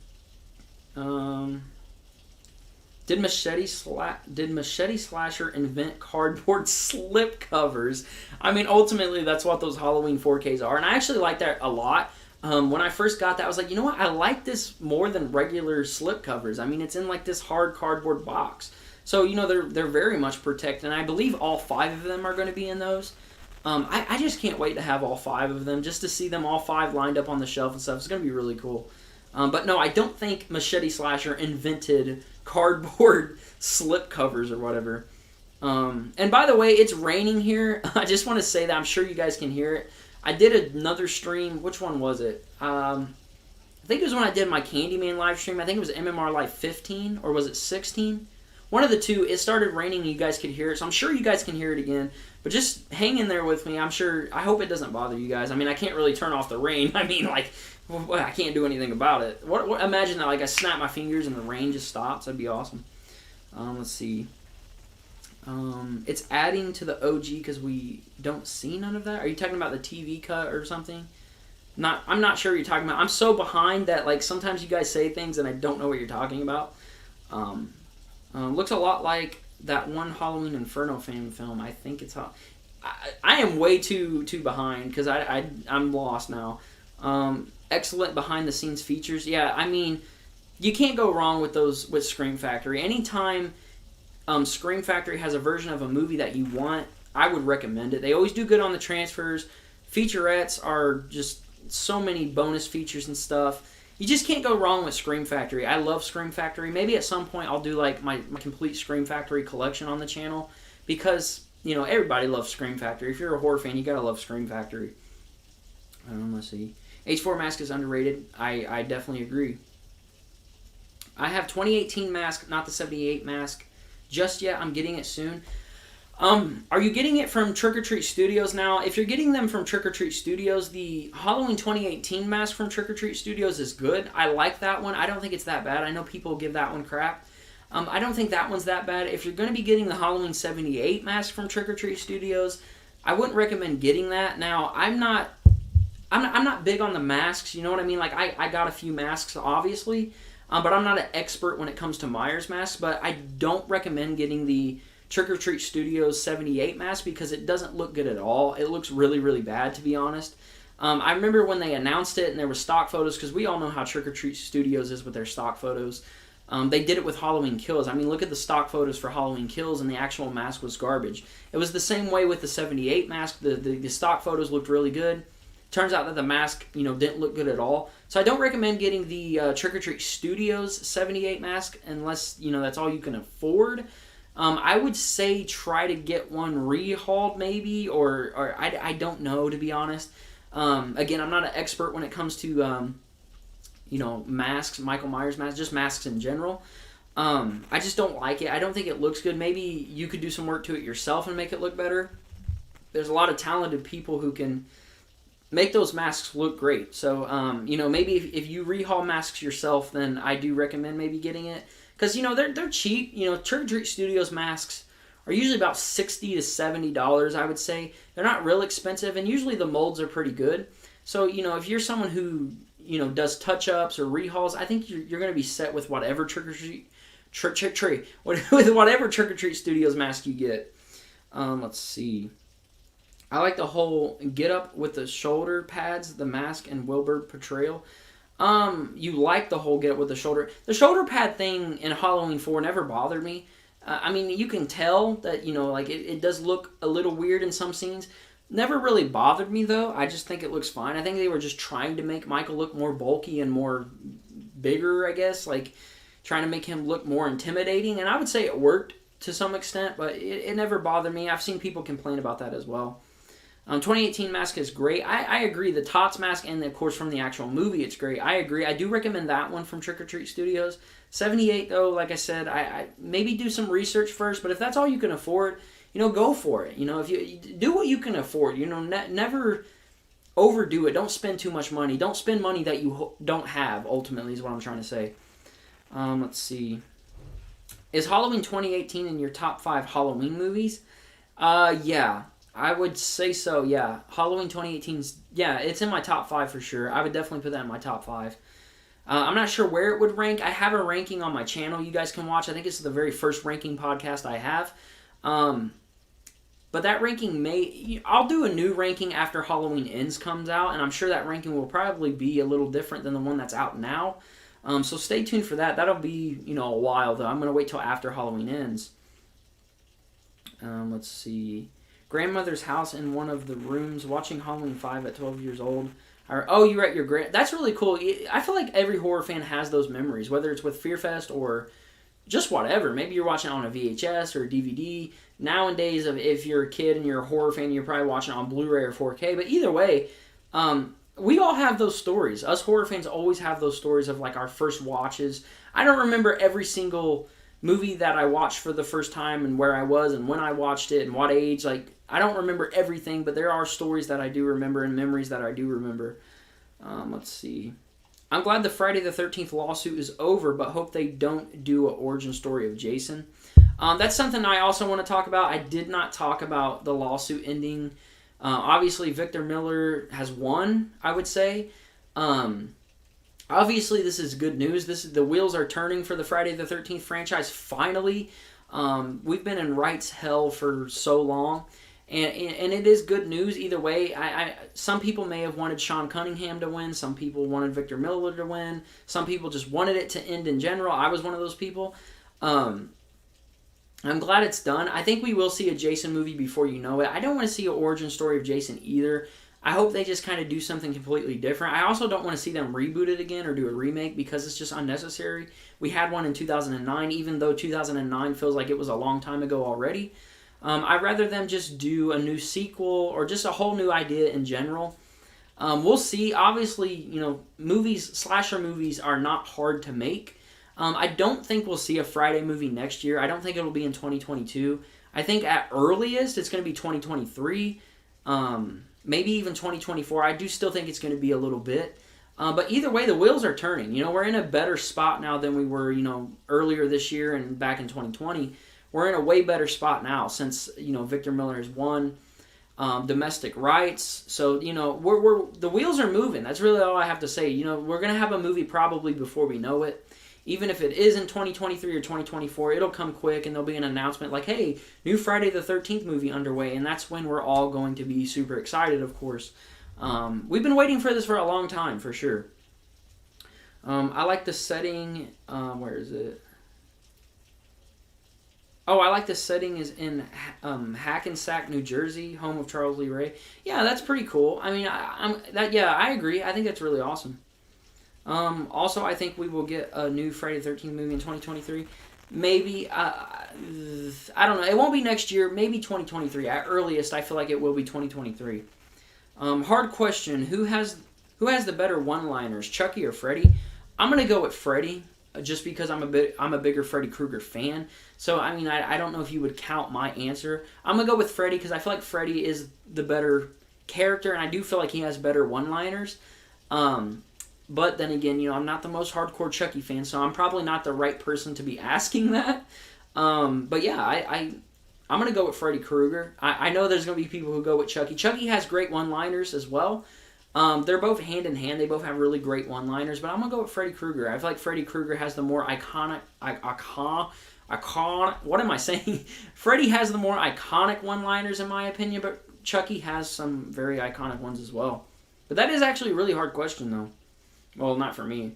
Did Machete Slasher invent cardboard slip covers? I mean, ultimately, that's what those Halloween 4Ks are. And I actually like that a lot. When I first got that, I was like, you know what? I like this more than regular slip covers. I mean, it's in this hard cardboard box. So, they're very much protected. And I believe all 5 of them are going to be in those. I just can't wait to have all 5 of them, just to see them all 5 lined up on the shelf and stuff. It's going to be really cool. But no, I don't think Machete Slasher invented cardboard slip covers or whatever. And by the way, it's raining here. I just want to say that. I'm sure you guys can hear it. I did another stream. Which one was it? I think it was when I did my Candyman live stream. I think it was MMR Live 15, or was it 16? One of the two. It started raining and you guys could hear it. So I'm sure you guys can hear it again. But just hang in there with me. I hope it doesn't bother you guys. I mean, I can't really turn off the rain. I mean, I can't do anything about it. Imagine that, I snap my fingers and the rain just stops. That'd be awesome. Let's see. It's adding to the OG because we don't see none of that. Are you talking about the TV cut or something? I'm not sure what you're talking about. I'm so behind that sometimes you guys say things and I don't know what you're talking about. Looks a lot like that one Halloween Inferno film. I think it's I am way too behind because I'm lost now. Excellent behind the scenes features. Yeah, I mean, you can't go wrong with those with Scream Factory. Anytime Scream Factory has a version of a movie that you want, I would recommend it. They always do good on the transfers. Featurettes are just so many bonus features and stuff. You just can't go wrong with Scream Factory. I love Scream Factory. Maybe at some point I'll do my complete Scream Factory collection on the channel because, everybody loves Scream Factory. If you're a horror fan, you gotta love Scream Factory. Let's see. H4 Mask is underrated. I definitely agree. I have 2018 Mask, not the 78 Mask just yet. I'm getting it soon. Are you getting it from Trick or Treat Studios now? If you're getting them from Trick or Treat Studios, the Halloween 2018 mask from Trick or Treat Studios is good. I like that one. I don't think it's that bad. I know people give that one crap. I don't think that one's that bad. If you're going to be getting the Halloween 78 mask from Trick or Treat Studios, I wouldn't recommend getting that. Now, I'm not big on the masks. You know what I mean? I got a few masks, obviously, but I'm not an expert when it comes to Myers masks. But I don't recommend getting the Trick or Treat Studios 78 mask because it doesn't look good at all. It looks really, really bad, to be honest. I remember when they announced it and there were stock photos, because we all know how Trick or Treat Studios is with their stock photos. They did it with Halloween Kills. I mean, look at the stock photos for Halloween Kills and the actual mask was garbage. It was the same way with the 78 mask. The stock photos looked really good. Turns out that the mask, didn't look good at all. So I don't recommend getting the Trick or Treat Studios 78 mask unless, that's all you can afford. I would say try to get one rehauled maybe, or I don't know, to be honest. Again, I'm not an expert when it comes to, masks, Michael Myers masks, just masks in general. I just don't like it. I don't think it looks good. Maybe you could do some work to it yourself and make it look better. There's a lot of talented people who can make those masks look great. So, maybe if you rehaul masks yourself, then I do recommend maybe getting it. Because, they're cheap. Trick or Treat Studios masks are usually about $60 to $70, I would say. They're not real expensive, and usually the molds are pretty good. So, if you're someone who, does touch-ups or rehauls, I think you're going to be set with whatever Trick or Treat, with whatever Trick or Treat Studios mask you get. Let's see. I like the whole get up with the shoulder pads, the mask, and Wilbur portrayal. You like the whole get up with the shoulder. The shoulder pad thing in Halloween 4 never bothered me. I mean, you can tell that, it does look a little weird in some scenes. Never really bothered me, though. I just think it looks fine. I think they were just trying to make Michael look more bulky and more bigger, I guess. Like, trying to make him look more intimidating. And I would say it worked to some extent, but it never bothered me. I've seen people complain about that as well. 2018 mask is great. I agree. The Tots mask and, of course, from the actual movie, it's great. I agree. I do recommend that one from Trick or Treat Studios. 78, though, like I said, I maybe do some research first, but if that's all you can afford, go for it. If you do what you can afford, never overdo it. Don't spend too much money. Don't spend money that you don't have, ultimately, is what I'm trying to say. Let's see. Is Halloween 2018 in your top 5 Halloween movies? Yeah. I would say so, yeah. Halloween 2018's, yeah, it's in my top 5 for sure. I would definitely put that in my top 5. I'm not sure where it would rank. I have a ranking on my channel you guys can watch. I think it's the very first ranking podcast I have. But that ranking I'll do a new ranking after Halloween Ends comes out, and I'm sure that ranking will probably be a little different than the one that's out now. So stay tuned for that. That'll be, a while, though. I'm going to wait till after Halloween Ends. Let's see. Grandmother's house in one of the rooms, watching Halloween 5 at 12 years old. Oh, you were at your That's really cool. I feel like every horror fan has those memories, whether it's with Fear Fest or just whatever. Maybe you're watching it on a VHS or a DVD. Nowadays, if you're a kid and you're a horror fan, you're probably watching it on Blu-ray or 4K. But either way, we all have those stories. Us horror fans always have those stories of like our first watches. I don't remember every single movie that I watched for the first time and where I was and when I watched it and what age. Like, I don't remember everything, but there are stories that I do remember and memories that I do remember. Let's see. I'm glad the Friday the 13th lawsuit is over, but hope they don't do an origin story of Jason. That's something I also want to talk about. I did not talk about the lawsuit ending. Obviously, Victor Miller has won, I would say. Obviously, this is good news. The wheels are turning for the Friday the 13th franchise, finally. We've been in rights hell for so long. And it is good news either way. Some people may have wanted Sean Cunningham to win. Some people wanted Victor Miller to win. Some people just wanted it to end in general. I was one of those people. I'm glad it's done. I think we will see a Jason movie before you know it. I don't want to see an origin story of Jason either. I hope they just kind of do something completely different. I also don't want to see them reboot it again or do a remake because it's just unnecessary. We had one in 2009, even though 2009 feels like it was a long time ago already. I'd rather them just do a new sequel or just a whole new idea in general. We'll see. Obviously, slasher movies are not hard to make. I don't think we'll see a Friday movie next year. I don't think it'll be in 2022. I think at earliest it's going to be 2023, maybe even 2024. I do still think it's going to be a little bit. But either way, the wheels are turning. We're in a better spot now than we were, earlier this year and back in 2020. We're in a way better spot now since, Victor Miller has won domestic rights. So, we're the wheels are moving. That's really all I have to say. We're going to have a movie probably before we know it. Even if it is in 2023 or 2024, it'll come quick and there'll be an announcement like, hey, new Friday the 13th movie underway. And that's when we're all going to be super excited, of course. We've been waiting for this for a long time, for sure. I like the setting. Where is it? Oh, I like the setting is in Hackensack, New Jersey, home of Charles Lee Ray. Yeah, that's pretty cool. I mean, I agree. I think that's really awesome. Also, I think we will get a new Friday the 13th movie in 2023. Maybe, I don't know. It won't be next year. Maybe 2023. At earliest, I feel like it will be 2023. Hard question. Who has the better one-liners, Chucky or Freddy? I'm going to go with Freddy. Just because I'm a bigger Freddy Krueger fan. So, I mean, I don't know if you would count my answer. I'm going to go with Freddy because I feel like Freddy is the better character, and I do feel like he has better one-liners. But then again, I'm not the most hardcore Chucky fan, so I'm probably not the right person to be asking that. But yeah, I'm going to go with Freddy Krueger. I know there's going to be people who go with Chucky. Chucky has great one-liners as well. They're both hand in hand. They both have really great one-liners, but I'm going to go with Freddy Krueger. I feel like Freddy Krueger has the more iconic, what am I saying? Freddy has the more iconic one-liners in my opinion, but Chucky has some very iconic ones as well. But that is actually a really hard question though. Well, not for me.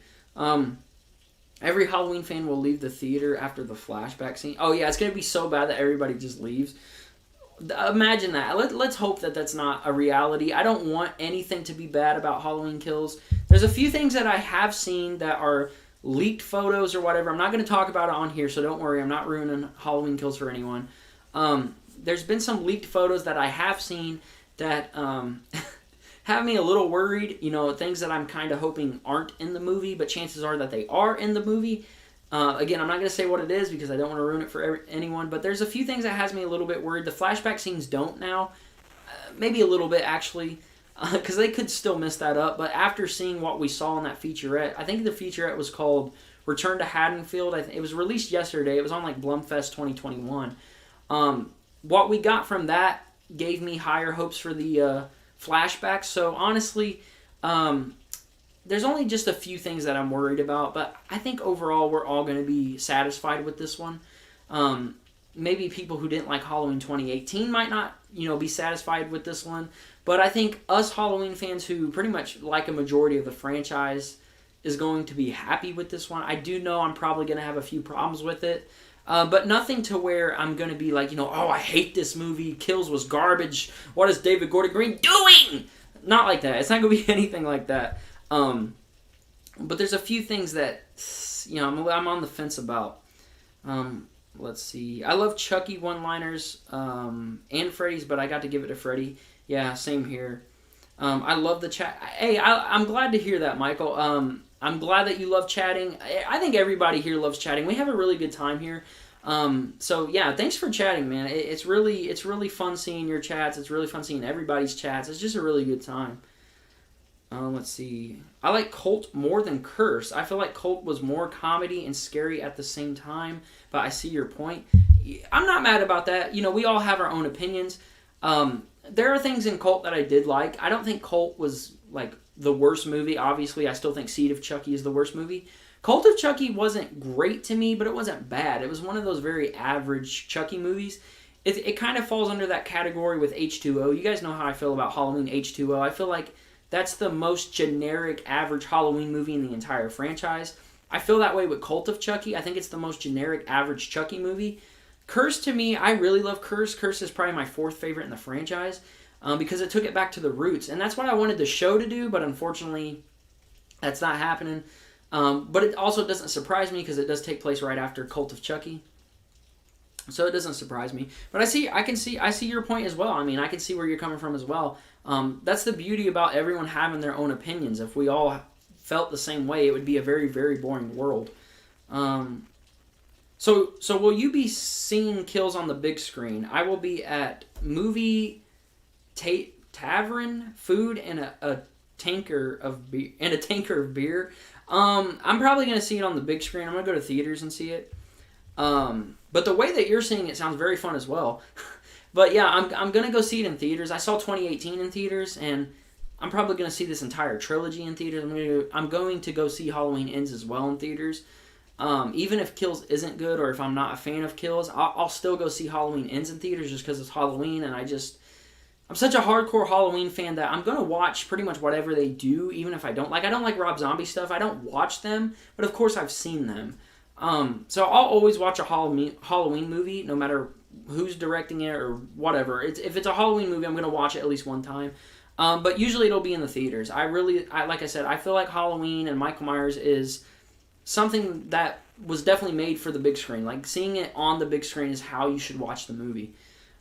Every Halloween fan will leave the theater after the flashback scene. Oh yeah, it's going to be so bad that everybody just leaves. Imagine that. Let's hope that that's not a reality. I don't want anything to be bad about Halloween Kills. There's a few things that I have seen that are leaked photos or whatever. I'm not going to talk about it on here, so don't worry. I'm not ruining Halloween Kills for anyone. There's been some leaked photos that I have seen that have me a little worried. You know, things that I'm kind of hoping aren't in the movie, but chances are that they are in the movie. Again, I'm not going to say what it is because I don't want to ruin it for anyone, but there's a few things that has me a little bit worried. The flashback scenes don't now. Maybe a little bit, actually, because they could still mess that up. But after seeing what we saw in that featurette, I think the featurette was called Return to Haddonfield. It was released yesterday. It was on, like, Blumfest 2021. What we got from that gave me higher hopes for the flashbacks. So, honestly, there's only just a few things that I'm worried about, but I think overall we're all going to be satisfied with this one. Maybe people who didn't like Halloween 2018 might not, be satisfied with this one, but I think us Halloween fans who pretty much like a majority of the franchise is going to be happy with this one. I do know I'm probably going to have a few problems with it, but nothing to where I'm going to be like, oh, I hate this movie. Kills was garbage. What is David Gordon Green doing? Not like that. It's not going to be anything like that. But there's a few things that, I'm on the fence about. Let's see. I love Chucky one-liners and Freddy's, but I got to give it to Freddy. Yeah, same here. I love the chat. Hey, I'm glad to hear that, Michael. I'm glad that you love chatting. I think everybody here loves chatting. We have a really good time here. So yeah, thanks for chatting, man. It's really fun seeing your chats. It's really fun seeing everybody's chats. It's just a really good time. Let's see. I like Colt more than Curse. I feel like Colt was more comedy and scary at the same time, but I see your point. I'm not mad about that. We all have our own opinions. There are things in Colt that I did like. I don't think Colt was, like, the worst movie. Obviously, I still think Seed of Chucky is the worst movie. Cult of Chucky wasn't great to me, but it wasn't bad. It was one of those very average Chucky movies. It kind of falls under that category with H2O. You guys know how I feel about Halloween H2O. I feel like that's the most generic, average Halloween movie in the entire franchise. I feel that way with Cult of Chucky. I think it's the most generic, average Chucky movie. Curse, to me, I really love Curse. Curse is probably my fourth favorite in the franchise because it took it back to the roots. And that's what I wanted the show to do, but unfortunately, that's not happening. But it also doesn't surprise me because it does take place right after Cult of Chucky. So it doesn't surprise me. But I see your point as well. I mean, I can see where you're coming from as well. That's the beauty about everyone having their own opinions. If we all felt the same way, it would be a very, very boring world. So will you be seeing Kills on the big screen? I will be at Movie Tavern, food, and a tanker of beer. I'm probably going to see it on the big screen. I'm going to go to theaters and see it. But the way that you're seeing it sounds very fun as well. But yeah, I'm going to go see it in theaters. I saw 2018 in theaters, and I'm probably going to see this entire trilogy in theaters. I'm going to go see Halloween Ends as well in theaters. Even if Kills isn't good, or if I'm not a fan of Kills, I'll still go see Halloween Ends in theaters just because it's Halloween, and I'm such a hardcore Halloween fan that I'm going to watch pretty much whatever they do, even if I don't like Rob Zombie stuff. I don't watch them, but of course I've seen them. So I'll always watch a Halloween movie, no matter who's directing it or whatever. If it's a Halloween movie, I'm going to watch it at least one time. But usually it'll be in the theaters. Like I said, I feel like Halloween and Michael Myers is something that was definitely made for the big screen. Like, seeing it on the big screen is how you should watch the movie.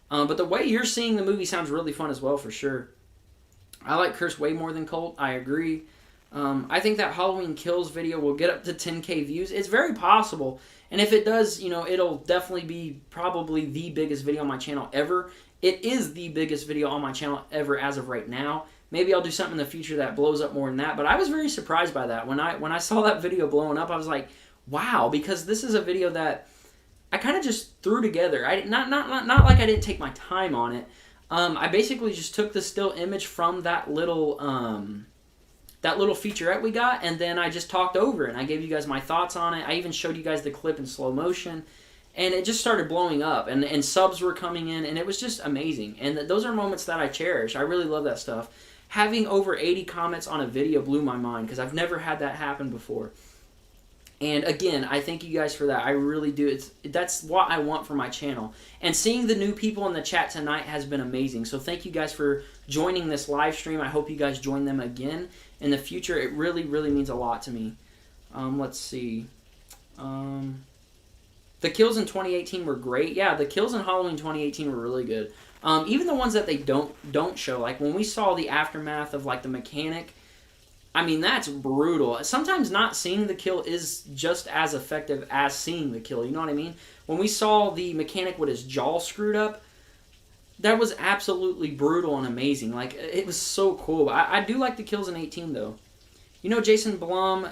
But the way you're seeing the movie sounds really fun as well, for sure. I like Curse way more than Cult. I agree. I think that Halloween Kills video will get up to 10K views. It's very possible. And if it does, it'll definitely be probably the biggest video on my channel ever. It is the biggest video on my channel ever as of right now. Maybe I'll do something in the future that blows up more than that. But I was very surprised by that. When I saw that video blowing up, I was like, wow, because this is a video that I kind of just threw together. Not like I didn't take my time on it. I basically just took the still image from that little featurette we got, and then I just talked over it, and I gave you guys my thoughts on it. I even showed you guys the clip in slow motion, and it just started blowing up, and subs were coming in, and it was just amazing. And those are moments that I cherish. I really love that stuff. Having over 80 comments on a video blew my mind, because I've never had that happen before. And again, I thank you guys for that. I really do. That's what I want for my channel. And seeing the new people in the chat tonight has been amazing. So thank you guys for joining this live stream. I hope you guys join them again in the future. It really, really means a lot to me. Let's see. The kills in 2018 were great. Yeah, the kills in Halloween 2018 were really good. Even the ones that they don't show, like when we saw the aftermath of like the mechanic. I mean, that's brutal. Sometimes not seeing the kill is just as effective as seeing the kill. You know what I mean? When we saw the mechanic with his jaw screwed up, that was absolutely brutal and amazing. Like, it was so cool. I do like the kills in 18, though. You know, Jason Blum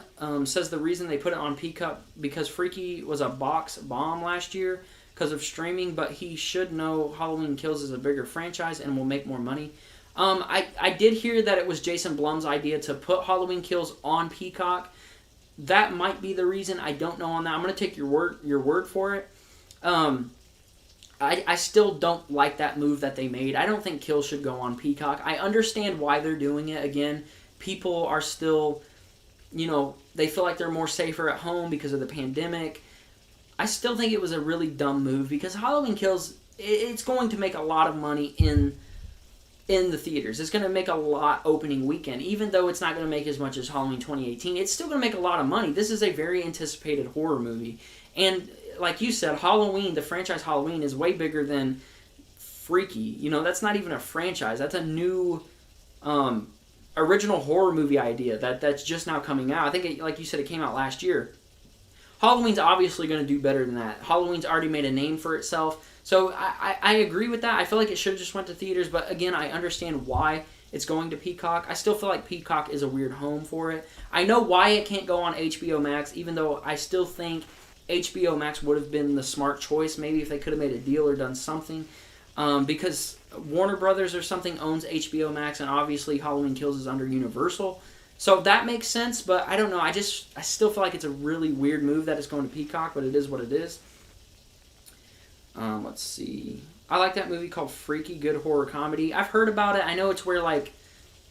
says the reason they put it on Peacock because Freaky was a box bomb last year because of streaming, but he should know Halloween Kills is a bigger franchise and will make more money. I did hear that it was Jason Blum's idea to put Halloween Kills on Peacock. That might be the reason. I don't know on that. I'm going to take your word for it. I still don't like that move that they made. I don't think Kills should go on Peacock. I understand why they're doing it. Again, people are still, you know, they feel like they're more safer at home because of the pandemic. I still think it was a really dumb move because Halloween Kills, it's going to make a lot of money in the theaters. It's going to make a lot opening weekend. Even though it's not going to make as much as Halloween 2018, it's still going to make a lot of money. This is a very anticipated horror movie. And like you said, Halloween, the franchise Halloween, is way bigger than Freaky. You know, that's not even a franchise. That's a new original horror movie idea that's just now coming out. I think, like you said, it came out last year. Halloween's obviously going to do better than that. Halloween's already made a name for itself. So I agree with that. I feel like it should have just went to theaters. But again, I understand why it's going to Peacock. I still feel like Peacock is a weird home for it. I know why it can't go on HBO Max, even though I still think HBO Max would have been the smart choice. Maybe if they could have made a deal or done something. Because Warner Brothers or something owns HBO Max, and obviously Halloween Kills is under Universal. So that makes sense, but I don't know. I still feel like it's a really weird move that it's going to Peacock, but it is what it is. Let's see. I like that movie called Freaky, good horror comedy. I've heard about it. I know it's where, like,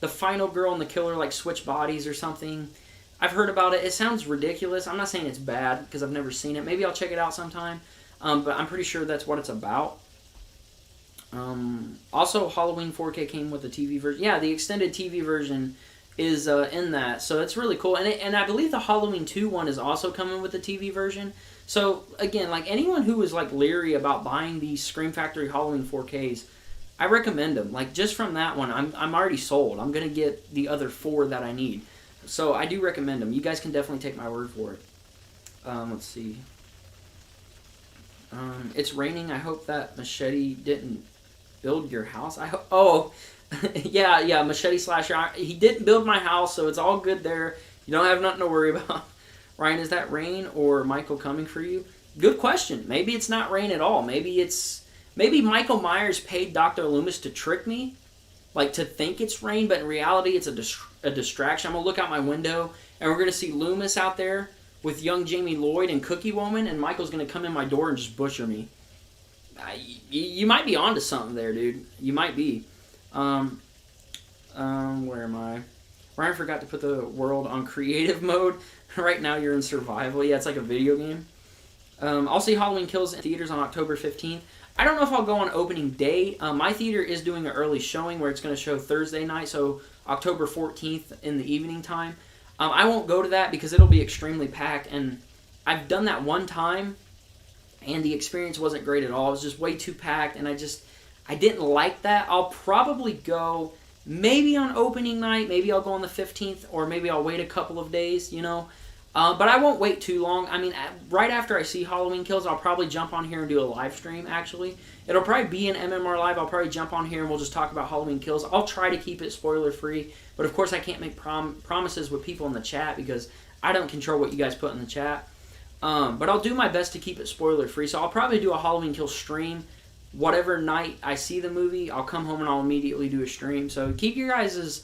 the final girl and the killer, like, switch bodies or something. I've heard about it. It sounds ridiculous. I'm not saying it's bad because I've never seen it. Maybe I'll check it out sometime. But I'm pretty sure that's what it's about. Also, Halloween 4K came with the TV version. Yeah, the extended TV version is in that, so it's really cool. And I believe the Halloween 2 one is also coming with the TV version. So again, like anyone who is like leery about buying these Scream Factory Halloween 4Ks, I recommend them. Like just from that one, I'm already sold. I'm gonna get the other 4 that I need. So I do recommend them. You guys can definitely take my word for it. Let's see. It's raining. I hope that Machete didn't build your house. Yeah, Machete Slasher. He didn't build my house, so it's all good there. You don't have nothing to worry about. Ryan, is that rain or Michael coming for you? Good question. Maybe it's not rain at all. Maybe Michael Myers paid Dr. Loomis to trick me, like to think it's rain, but in reality it's a distraction. I'm going to look out my window, and we're going to see Loomis out there with young Jamie Lloyd and Cookie Woman, and Michael's going to come in my door and just butcher me. You might be onto something there, dude. You might be. Where am I? Ryan forgot to put the world on creative mode. Right now you're in survival. Yeah, it's like a video game. I'll see Halloween Kills in theaters on October 15th. I don't know if I'll go on opening day. My theater is doing an early showing where it's going to show Thursday night, so October 14th in the evening time. I won't go to that because it'll be extremely packed, and I've done that one time, and the experience wasn't great at all. It was just way too packed, and I didn't like that. I'll probably go maybe on opening night. Maybe I'll go on the 15th, or maybe I'll wait a couple of days, you know. But I won't wait too long. I mean, right after I see Halloween Kills, I'll probably jump on here and do a live stream, actually. It'll probably be an MMR Live. I'll probably jump on here and we'll just talk about Halloween Kills. I'll try to keep it spoiler-free. But, of course, I can't make promises with people in the chat because I don't control what you guys put in the chat. But I'll do my best to keep it spoiler-free. So I'll probably do a Halloween Kills stream. Whatever night I see the movie, I'll come home and I'll immediately do a stream. So keep your guys'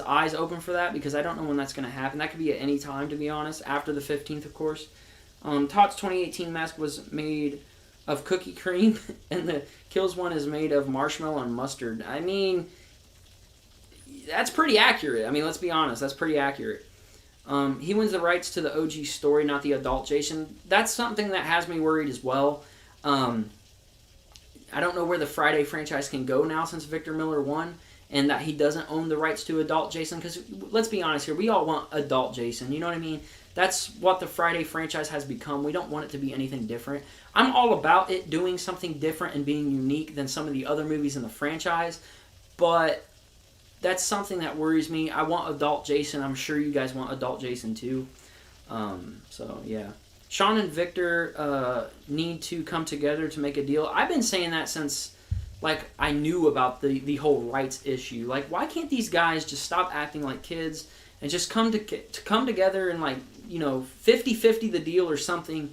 eyes open for that because I don't know when that's going to happen. That could be at any time, to be honest, after the 15th, of course. Todd's 2018 mask was made of cookie cream, and the Kills one is made of marshmallow and mustard. I mean, that's pretty accurate. I mean, let's be honest, that's pretty accurate. He wins the rights to the OG story, not the adult Jason. That's something that has me worried as well. I don't know where the Friday franchise can go now since Victor Miller won, and that he doesn't own the rights to adult Jason. Because let's be honest here, we all want adult Jason. You know what I mean? That's what the Friday franchise has become. We don't want it to be anything different. I'm all about it doing something different and being unique than some of the other movies in the franchise, but that's something that worries me. I want adult Jason. I'm sure you guys want adult Jason too. So, yeah. Sean and Victor need to come together to make a deal. I've been saying that since, like, I knew about the whole rights issue. Like, why can't these guys just stop acting like kids and just come together and, like, 50-50 the deal or something?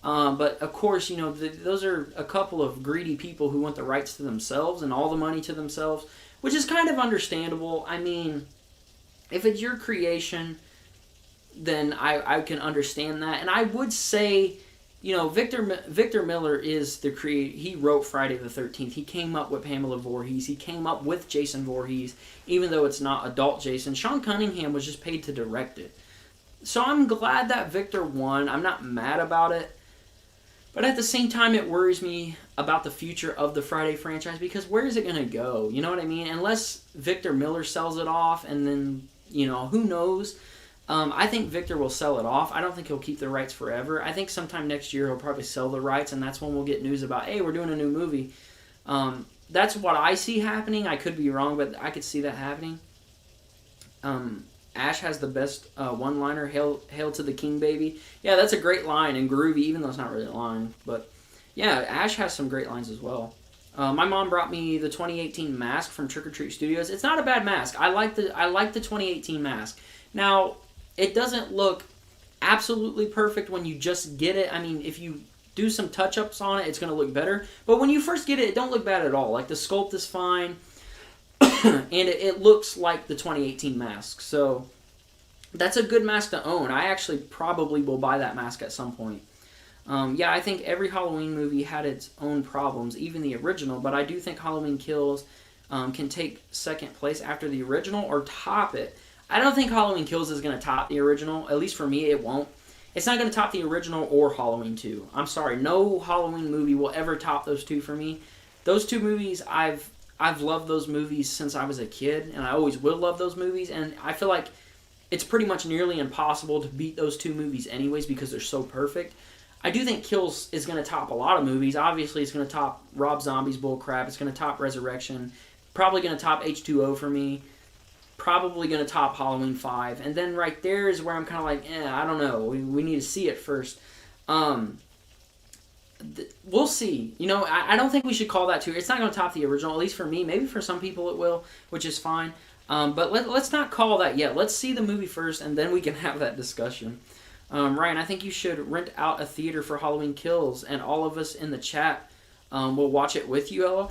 But, of course, those are a couple of greedy people who want the rights to themselves and all the money to themselves, which is kind of understandable. I mean, if it's your creation, then I can understand that. And I would say, Victor Miller is the creator. He wrote Friday the 13th. He came up with Pamela Voorhees. He came up with Jason Voorhees, even though it's not adult Jason. Sean Cunningham was just paid to direct it. So I'm glad that Victor won. I'm not mad about it. But at the same time, it worries me about the future of the Friday franchise, because where is it going to go? You know what I mean? Unless Victor Miller sells it off, and then, who knows? I think Victor will sell it off. I don't think he'll keep the rights forever. I think sometime next year he'll probably sell the rights, and that's when we'll get news about, hey, we're doing a new movie. That's what I see happening. I could be wrong, but I could see that happening. Ash has the best one-liner, hail to the king, baby. Yeah, that's a great line and groovy, even though it's not really a line. But, yeah, Ash has some great lines as well. My mom brought me the 2018 mask from Trick or Treat Studios. It's not a bad mask. I like the 2018 mask. Now, it doesn't look absolutely perfect when you just get it. I mean, if you do some touch-ups on it, it's going to look better. But when you first get it, it don't look bad at all. Like, the sculpt is fine, and it looks like the 2018 mask. So, that's a good mask to own. I actually probably will buy that mask at some point. Yeah, I think every Halloween movie had its own problems, even the original, but I do think Halloween Kills can take second place after the original or top it. I don't think Halloween Kills is going to top the original. At least for me, it won't. It's not going to top the original or Halloween 2. I'm sorry. No Halloween movie will ever top those two for me. Those two movies, I've loved those movies since I was a kid, and I always will love those movies, and I feel like it's pretty much nearly impossible to beat those two movies anyways because they're so perfect. I do think Kills is going to top a lot of movies. Obviously, it's going to top Rob Zombie's bullcrap. It's going to top Resurrection. Probably going to top H2O for me. Probably going to top Halloween 5. And then right there is where I'm kind of like, I don't know. We need to see it first. We'll see. I don't think we should call that too. It's not going to top the original, at least for me. Maybe for some people it will, which is fine. But let's not call that yet. Let's see the movie first, and then we can have that discussion. Ryan, I think you should rent out a theater for Halloween Kills, and all of us in the chat will watch it with you, Ella.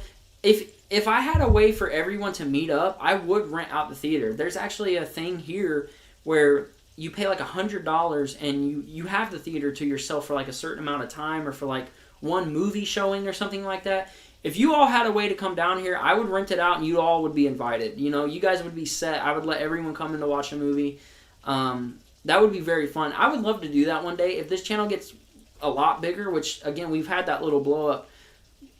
If I had a way for everyone to meet up, I would rent out the theater. There's actually a thing here where you pay like $100 and you have the theater to yourself for like a certain amount of time, or for like one movie showing or something like that. If you all had a way to come down here, I would rent it out and you all would be invited. You guys would be set. I would let everyone come in to watch a movie. That would be very fun. I would love to do that one day. If this channel gets a lot bigger, which, again, we've had that little blow up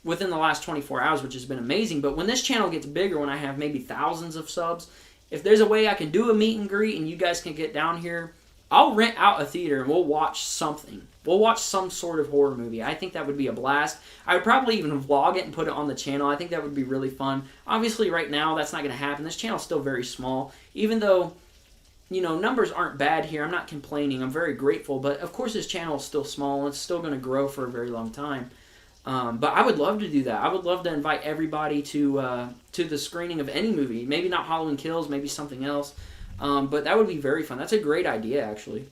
within the last 24 hours, which has been amazing. But when this channel gets bigger, when I have maybe thousands of subs, if there's a way I can do a meet and greet and you guys can get down here, I'll rent out a theater and we'll watch something. We'll watch some sort of horror movie. I think that would be a blast. I would probably even vlog it and put it on the channel. I think that would be really fun. Obviously, right now, that's not going to happen. This channel's still very small. Even though, numbers aren't bad here. I'm not complaining. I'm very grateful. But, of course, this channel is still small, and it's still going to grow for a very long time. But I would love to do that. I would love to invite everybody to the screening of any movie. Maybe not Halloween Kills, maybe something else. But that would be very fun. That's a great idea, actually.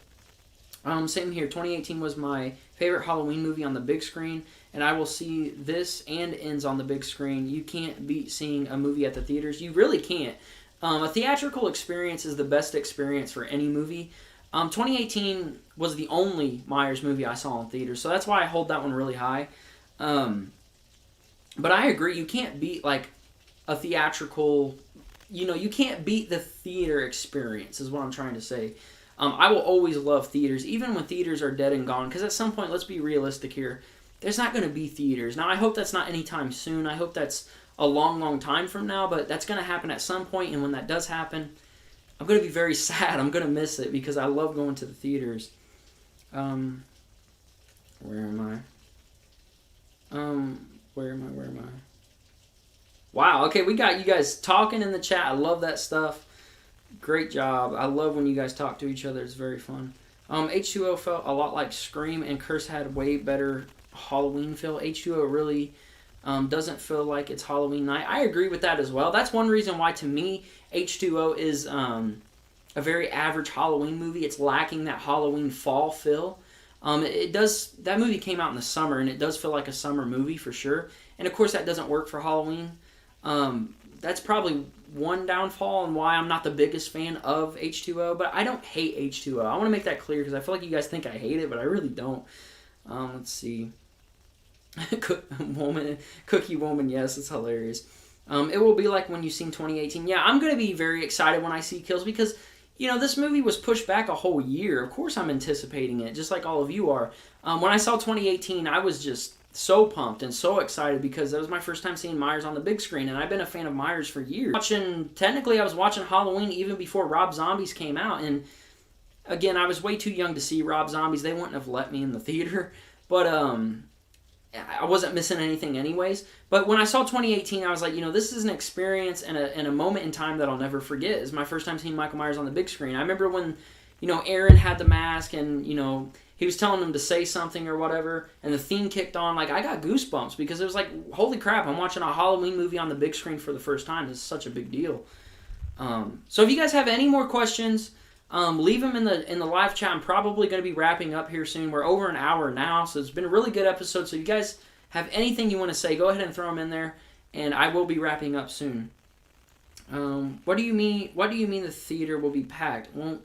Same here. 2018 was my favorite Halloween movie on the big screen, and I will see this and Ends on the big screen. You can't beat seeing a movie at the theaters. You really can't. A theatrical experience is the best experience for any movie. 2018 was the only Myers movie I saw in theaters, so that's why I hold that one really high. But I agree, you can't beat like a theatrical, you can't beat the theater experience is what I'm trying to say. I will always love theaters, even when theaters are dead and gone, because at some point, let's be realistic here, there's not going to be theaters. Now, I hope that's not anytime soon. I hope that's a long, long time from now, but that's going to happen at some point, and when that does happen, I'm going to be very sad. I'm going to miss it because I love going to the theaters. Where am I? Where am I? Wow, okay, we got you guys talking in the chat. I love that stuff. Great job. I love when you guys talk to each other. It's very fun. H2O felt a lot like Scream, and Curse had way better Halloween feel. H2O really doesn't feel like it's Halloween night. I agree with that as well. That's one reason why, to me, H2O is a very average Halloween movie. It's lacking that Halloween fall feel. That movie came out in the summer, and it does feel like a summer movie for sure. And of course, that doesn't work for Halloween. That's probably one downfall and why I'm not the biggest fan of H2O, but I don't hate H2O. I want to make that clear because I feel like you guys think I hate it, but I really don't. Let's see. Cookie Woman, yes, it's hilarious. It will be like when you seen 2018. Yeah, I'm going to be very excited when I see Kills because, you know, this movie was pushed back a whole year. Of course I'm anticipating it, just like all of you are. When I saw 2018, I was just so pumped and so excited because that was my first time seeing Myers on the big screen, and I've been a fan of Myers for years. Technically, I was watching Halloween even before Rob Zombies came out, and again, I was way too young to see Rob Zombies. They wouldn't have let me in the theater, but I wasn't missing anything anyways. But when I saw 2018, I was like, you know, this is an experience and a moment in time that I'll never forget. It's my first time seeing Michael Myers on the big screen. I remember when, you know, Aaron had the mask and, you know, he was telling them to say something or whatever, and the theme kicked on. Like, I got goosebumps because it was like, holy crap, I'm watching a Halloween movie on the big screen for the first time. This is such a big deal. So if you guys have any more questions, leave them in the live chat. I'm probably going to be wrapping up here soon. We're over an hour now, so it's been a really good episode. So if you guys have anything you want to say, go ahead and throw them in there, and I will be wrapping up soon. What do you mean the theater will be packed? Won't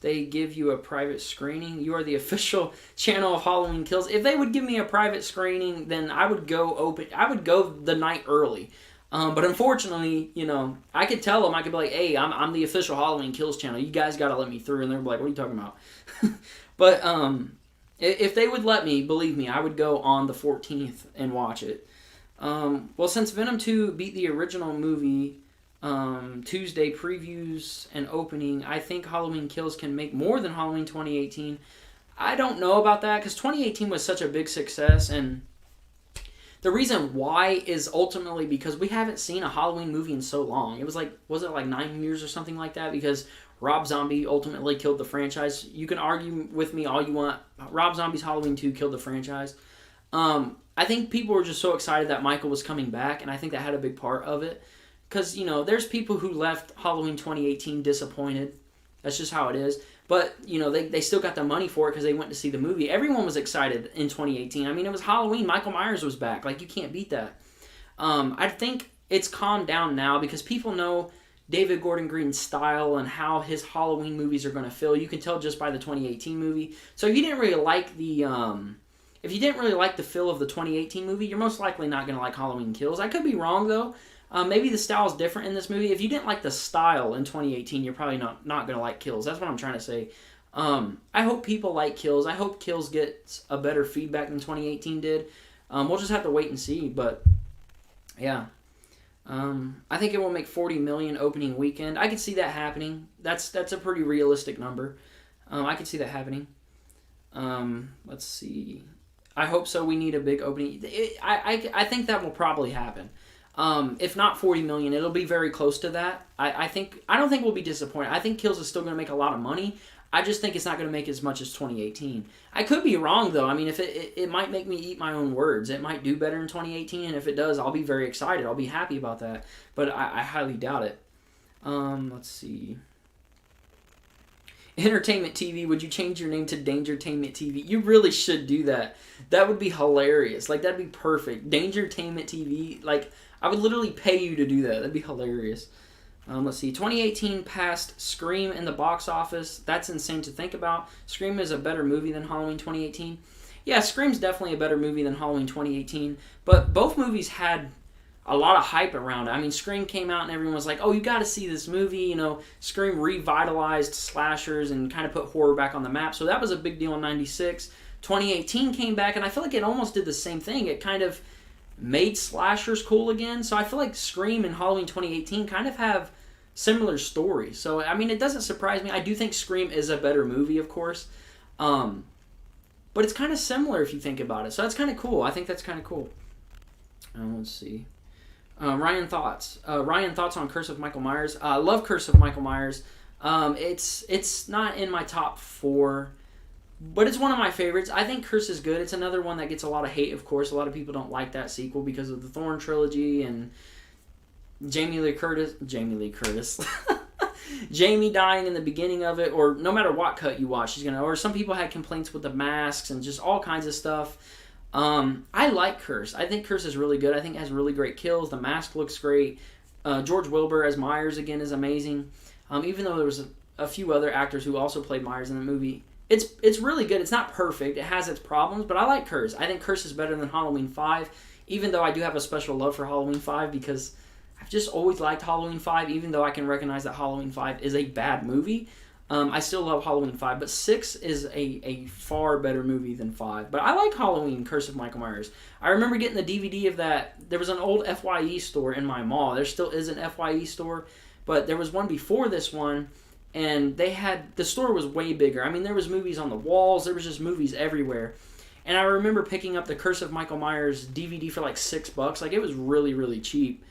they give you a private screening? You are the official channel of Halloween Kills. If they would give me a private screening, then I would go the night early. But unfortunately, you know, I could tell them, I could be like, hey, I'm the official Halloween Kills channel. You guys got to let me through. And they're like, what are you talking about? But if they would let me, believe me, I would go on the 14th and watch it. Well, since Venom 2 beat the original movie Tuesday previews and opening, I think Halloween Kills can make more than Halloween 2018. I don't know about that because 2018 was such a big success, and the reason why is ultimately because we haven't seen a Halloween movie in so long. It was it like 9 years or something like that, because Rob Zombie ultimately killed the franchise. You can argue with me all you want. Rob Zombie's Halloween 2 killed the franchise. I think people were just so excited that Michael was coming back, and I think that had a big part of it. Because, you know, there's people who left Halloween 2018 disappointed. That's just how it is. But, you know, they still got the money for it because they went to see the movie. Everyone was excited in 2018. I mean, it was Halloween. Michael Myers was back. Like, you can't beat that. I think it's calmed down now because people know David Gordon Green's style and how his Halloween movies are going to feel. You can tell just by the 2018 movie. So if you didn't really like the feel of the 2018 movie, you're most likely not going to like Halloween Kills. I could be wrong, though. Maybe the style is different in this movie. If you didn't like the style in 2018, you're probably not going to like Kills. That's what I'm trying to say. I hope people like Kills. I hope Kills gets a better feedback than 2018 did. We'll just have to wait and see. But, yeah. I think it will make $40 million opening weekend. I could see that happening. That's a pretty realistic number. I could see that happening. Let's see. I hope so. We need a big opening. I think that will probably happen. If not 40 million, it'll be very close to that. I don't think we'll be disappointed. I think Kills is still going to make a lot of money. I just think it's not going to make as much as 2018. I could be wrong, though. I mean, if it might make me eat my own words. It might do better in 2018, and if it does, I'll be very excited. I'll be happy about that. But I highly doubt it. Let's see. Entertainment TV, would you change your name to Dangertainment TV? You really should do that. That would be hilarious. Like, that'd be perfect. Dangertainment TV, like, I would literally pay you to do that. That'd be hilarious. Let's see. 2018 passed Scream in the box office. That's insane to think about. Scream is a better movie than Halloween 2018. Yeah, Scream's definitely a better movie than Halloween 2018. But both movies had a lot of hype around it. I mean, Scream came out and everyone was like, oh, you got to see this movie. You know, Scream revitalized slashers and kind of put horror back on the map. So that was a big deal in 96. 2018 came back, and I feel like it almost did the same thing. It kind of made slashers cool again. So I feel like Scream and Halloween 2018 kind of have similar stories. So, I mean, it doesn't surprise me. I do think Scream is a better movie, of course. But it's kind of similar if you think about it. So that's kind of cool. I think that's kind of cool. Let's see. Ryan, thoughts? Ryan, thoughts on Curse of Michael Myers? I love Curse of Michael Myers. It's not in my top 4, but it's one of my favorites. I think Curse is good. It's another one that gets a lot of hate, of course. A lot of people don't like that sequel because of the Thorn trilogy and Jamie Lee Curtis. Jamie dying in the beginning of it, or no matter what cut you watch, she's gonna. Or some people had complaints with the masks and just all kinds of stuff. I like Curse. I think Curse is really good. I think it has really great kills. The mask looks great. George Wilbur as Myers again is amazing. Even though there was a few other actors who also played Myers in the movie, it's really good. It's not perfect. It has its problems, but I like Curse. I think Curse is better than Halloween 5, even though I do have a special love for Halloween 5 because I've just always liked Halloween 5, even though I can recognize that Halloween 5 is a bad movie. I still love Halloween 5, but 6 is a far better movie than 5. But I like Halloween, Curse of Michael Myers. I remember getting the DVD of that. There was an old FYE store in my mall. There still is an FYE store, but there was one before this one, and the store was way bigger. I mean, there was movies on the walls. There was just movies everywhere. And I remember picking up the Curse of Michael Myers DVD for like $6. Like, it was really, really cheap.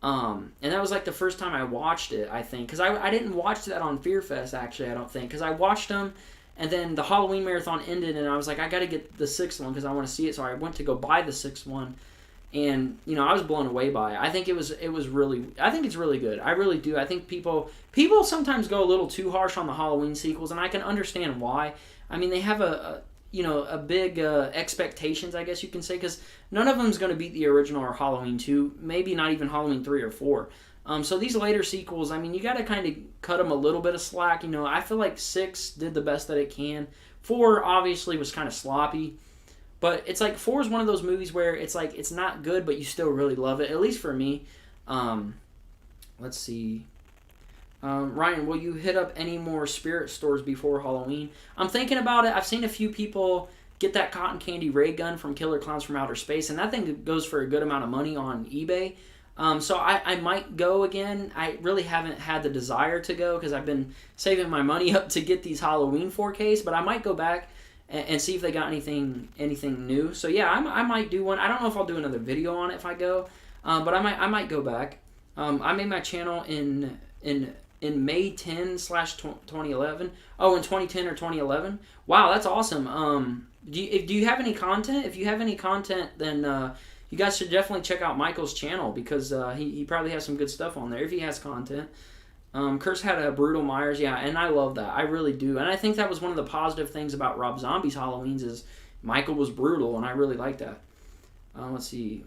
And that was like the first time I watched it, I think. Because I didn't watch that on Fear Fest, actually, I don't think. Because I watched them, and then the Halloween marathon ended, and I was like, I got to get the 6th one because I want to see it. So I went to go buy the 6th one. And, you know, I was blown away by it. I think I think it's really good. I really do. I think people sometimes go a little too harsh on the Halloween sequels, and I can understand why. I mean, they have a big expectations, I guess you can say, because none of them is going to beat the original or Halloween 2, maybe not even Halloween 3 or 4. So these later sequels, I mean, you got to kind of cut them a little bit of slack. You know, I feel like 6 did the best that it can. 4 obviously was kind of sloppy, but it's like 4 is one of those movies where it's like it's not good, but you still really love it, at least for me. Let's see. Ryan, will you hit up any more spirit stores before Halloween? I'm thinking about it. I've seen a few people get that cotton candy ray gun from Killer Clowns from Outer Space, and that thing goes for a good amount of money on eBay. So I might go again. I really haven't had the desire to go because I've been saving my money up to get these Halloween 4Ks, but I might go back and see if they got anything new. So yeah, I might do one. I don't know if I'll do another video on it if I go, but I might go back. I made my channel in May 10/2011. Oh, in 2010 or 2011. Wow, that's awesome. Do you have any content? If you have any content, then you guys should definitely check out Michael's channel because he probably has some good stuff on there if he has content. Curse had a brutal Myers, yeah, and I love that. I really do. And I think that was one of the positive things about Rob Zombie's Halloweens is Michael was brutal, and I really like that. Let's see.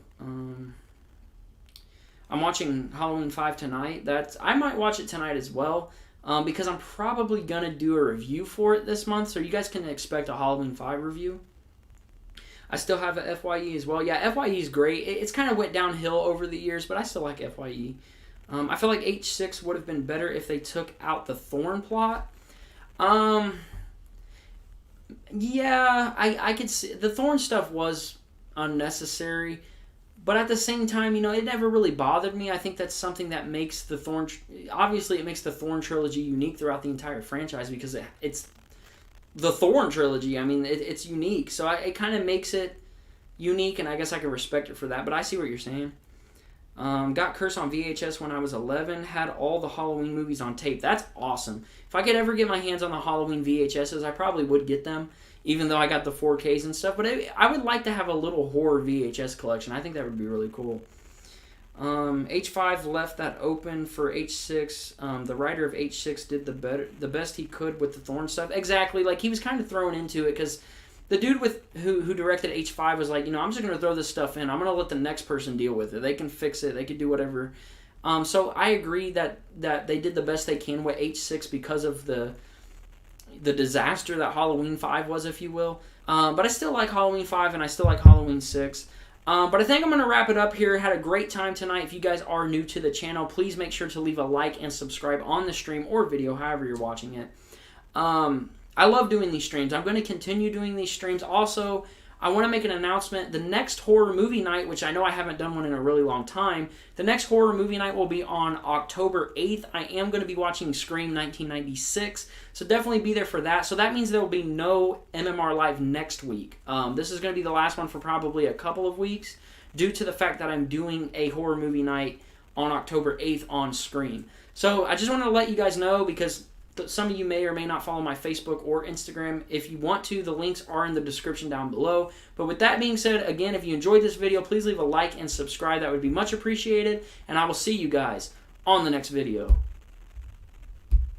I'm watching Halloween 5 tonight. I might watch it tonight as well because I'm probably going to do a review for it this month, so you guys can expect a Halloween 5 review. I still have a FYE as well. Yeah, FYE is great. It's kind of went downhill over the years, but I still like FYE. I feel like H6 would have been better if they took out the Thorn plot. Yeah, I could see the Thorn stuff was unnecessary, but at the same time, you know, it never really bothered me. I think that's something that makes the Thorn. Obviously, it makes the Thorn trilogy unique throughout the entire franchise because it's the Thorn trilogy. I mean, it's unique, so it kind of makes it unique, and I guess I can respect it for that. But I see what you're saying. Got Curse on VHS when I was 11. Had all the Halloween movies on tape. That's awesome. If I could ever get my hands on the Halloween VHSs, I probably would get them, even though I got the 4Ks and stuff. But I would like to have a little horror VHS collection. I think that would be really cool. H5 left that open for H6. The writer of H6 did the best he could with the Thorn stuff. Exactly. Like, he was kind of thrown into it because the dude who directed H5 was like, you know, I'm just going to throw this stuff in. I'm going to let the next person deal with it. They can fix it. They can do whatever. So I agree that they did the best they can with H6 because of the disaster that Halloween 5 was, if you will. But I still like Halloween 5 and I still like Halloween 6. But I think I'm going to wrap it up here. Had a great time tonight. If you guys are new to the channel, please make sure to leave a like and subscribe on the stream or video, however you're watching it. I love doing these streams. I'm going to continue doing these streams. Also, I want to make an announcement. The next horror movie night, which I know I haven't done one in a really long time, the next horror movie night will be on October 8th. I am going to be watching Scream 1996, so definitely be there for that. So that means there will be no MMR Live next week. This is going to be the last one for probably a couple of weeks due to the fact that I'm doing a horror movie night on October 8th on Scream. So I just wanted to let you guys know because some of you may or may not follow my Facebook or Instagram. If you want to, the links are in the description down below. But with that being said, again, if you enjoyed this video, please leave a like and subscribe. That would be much appreciated. And I will see you guys on the next video.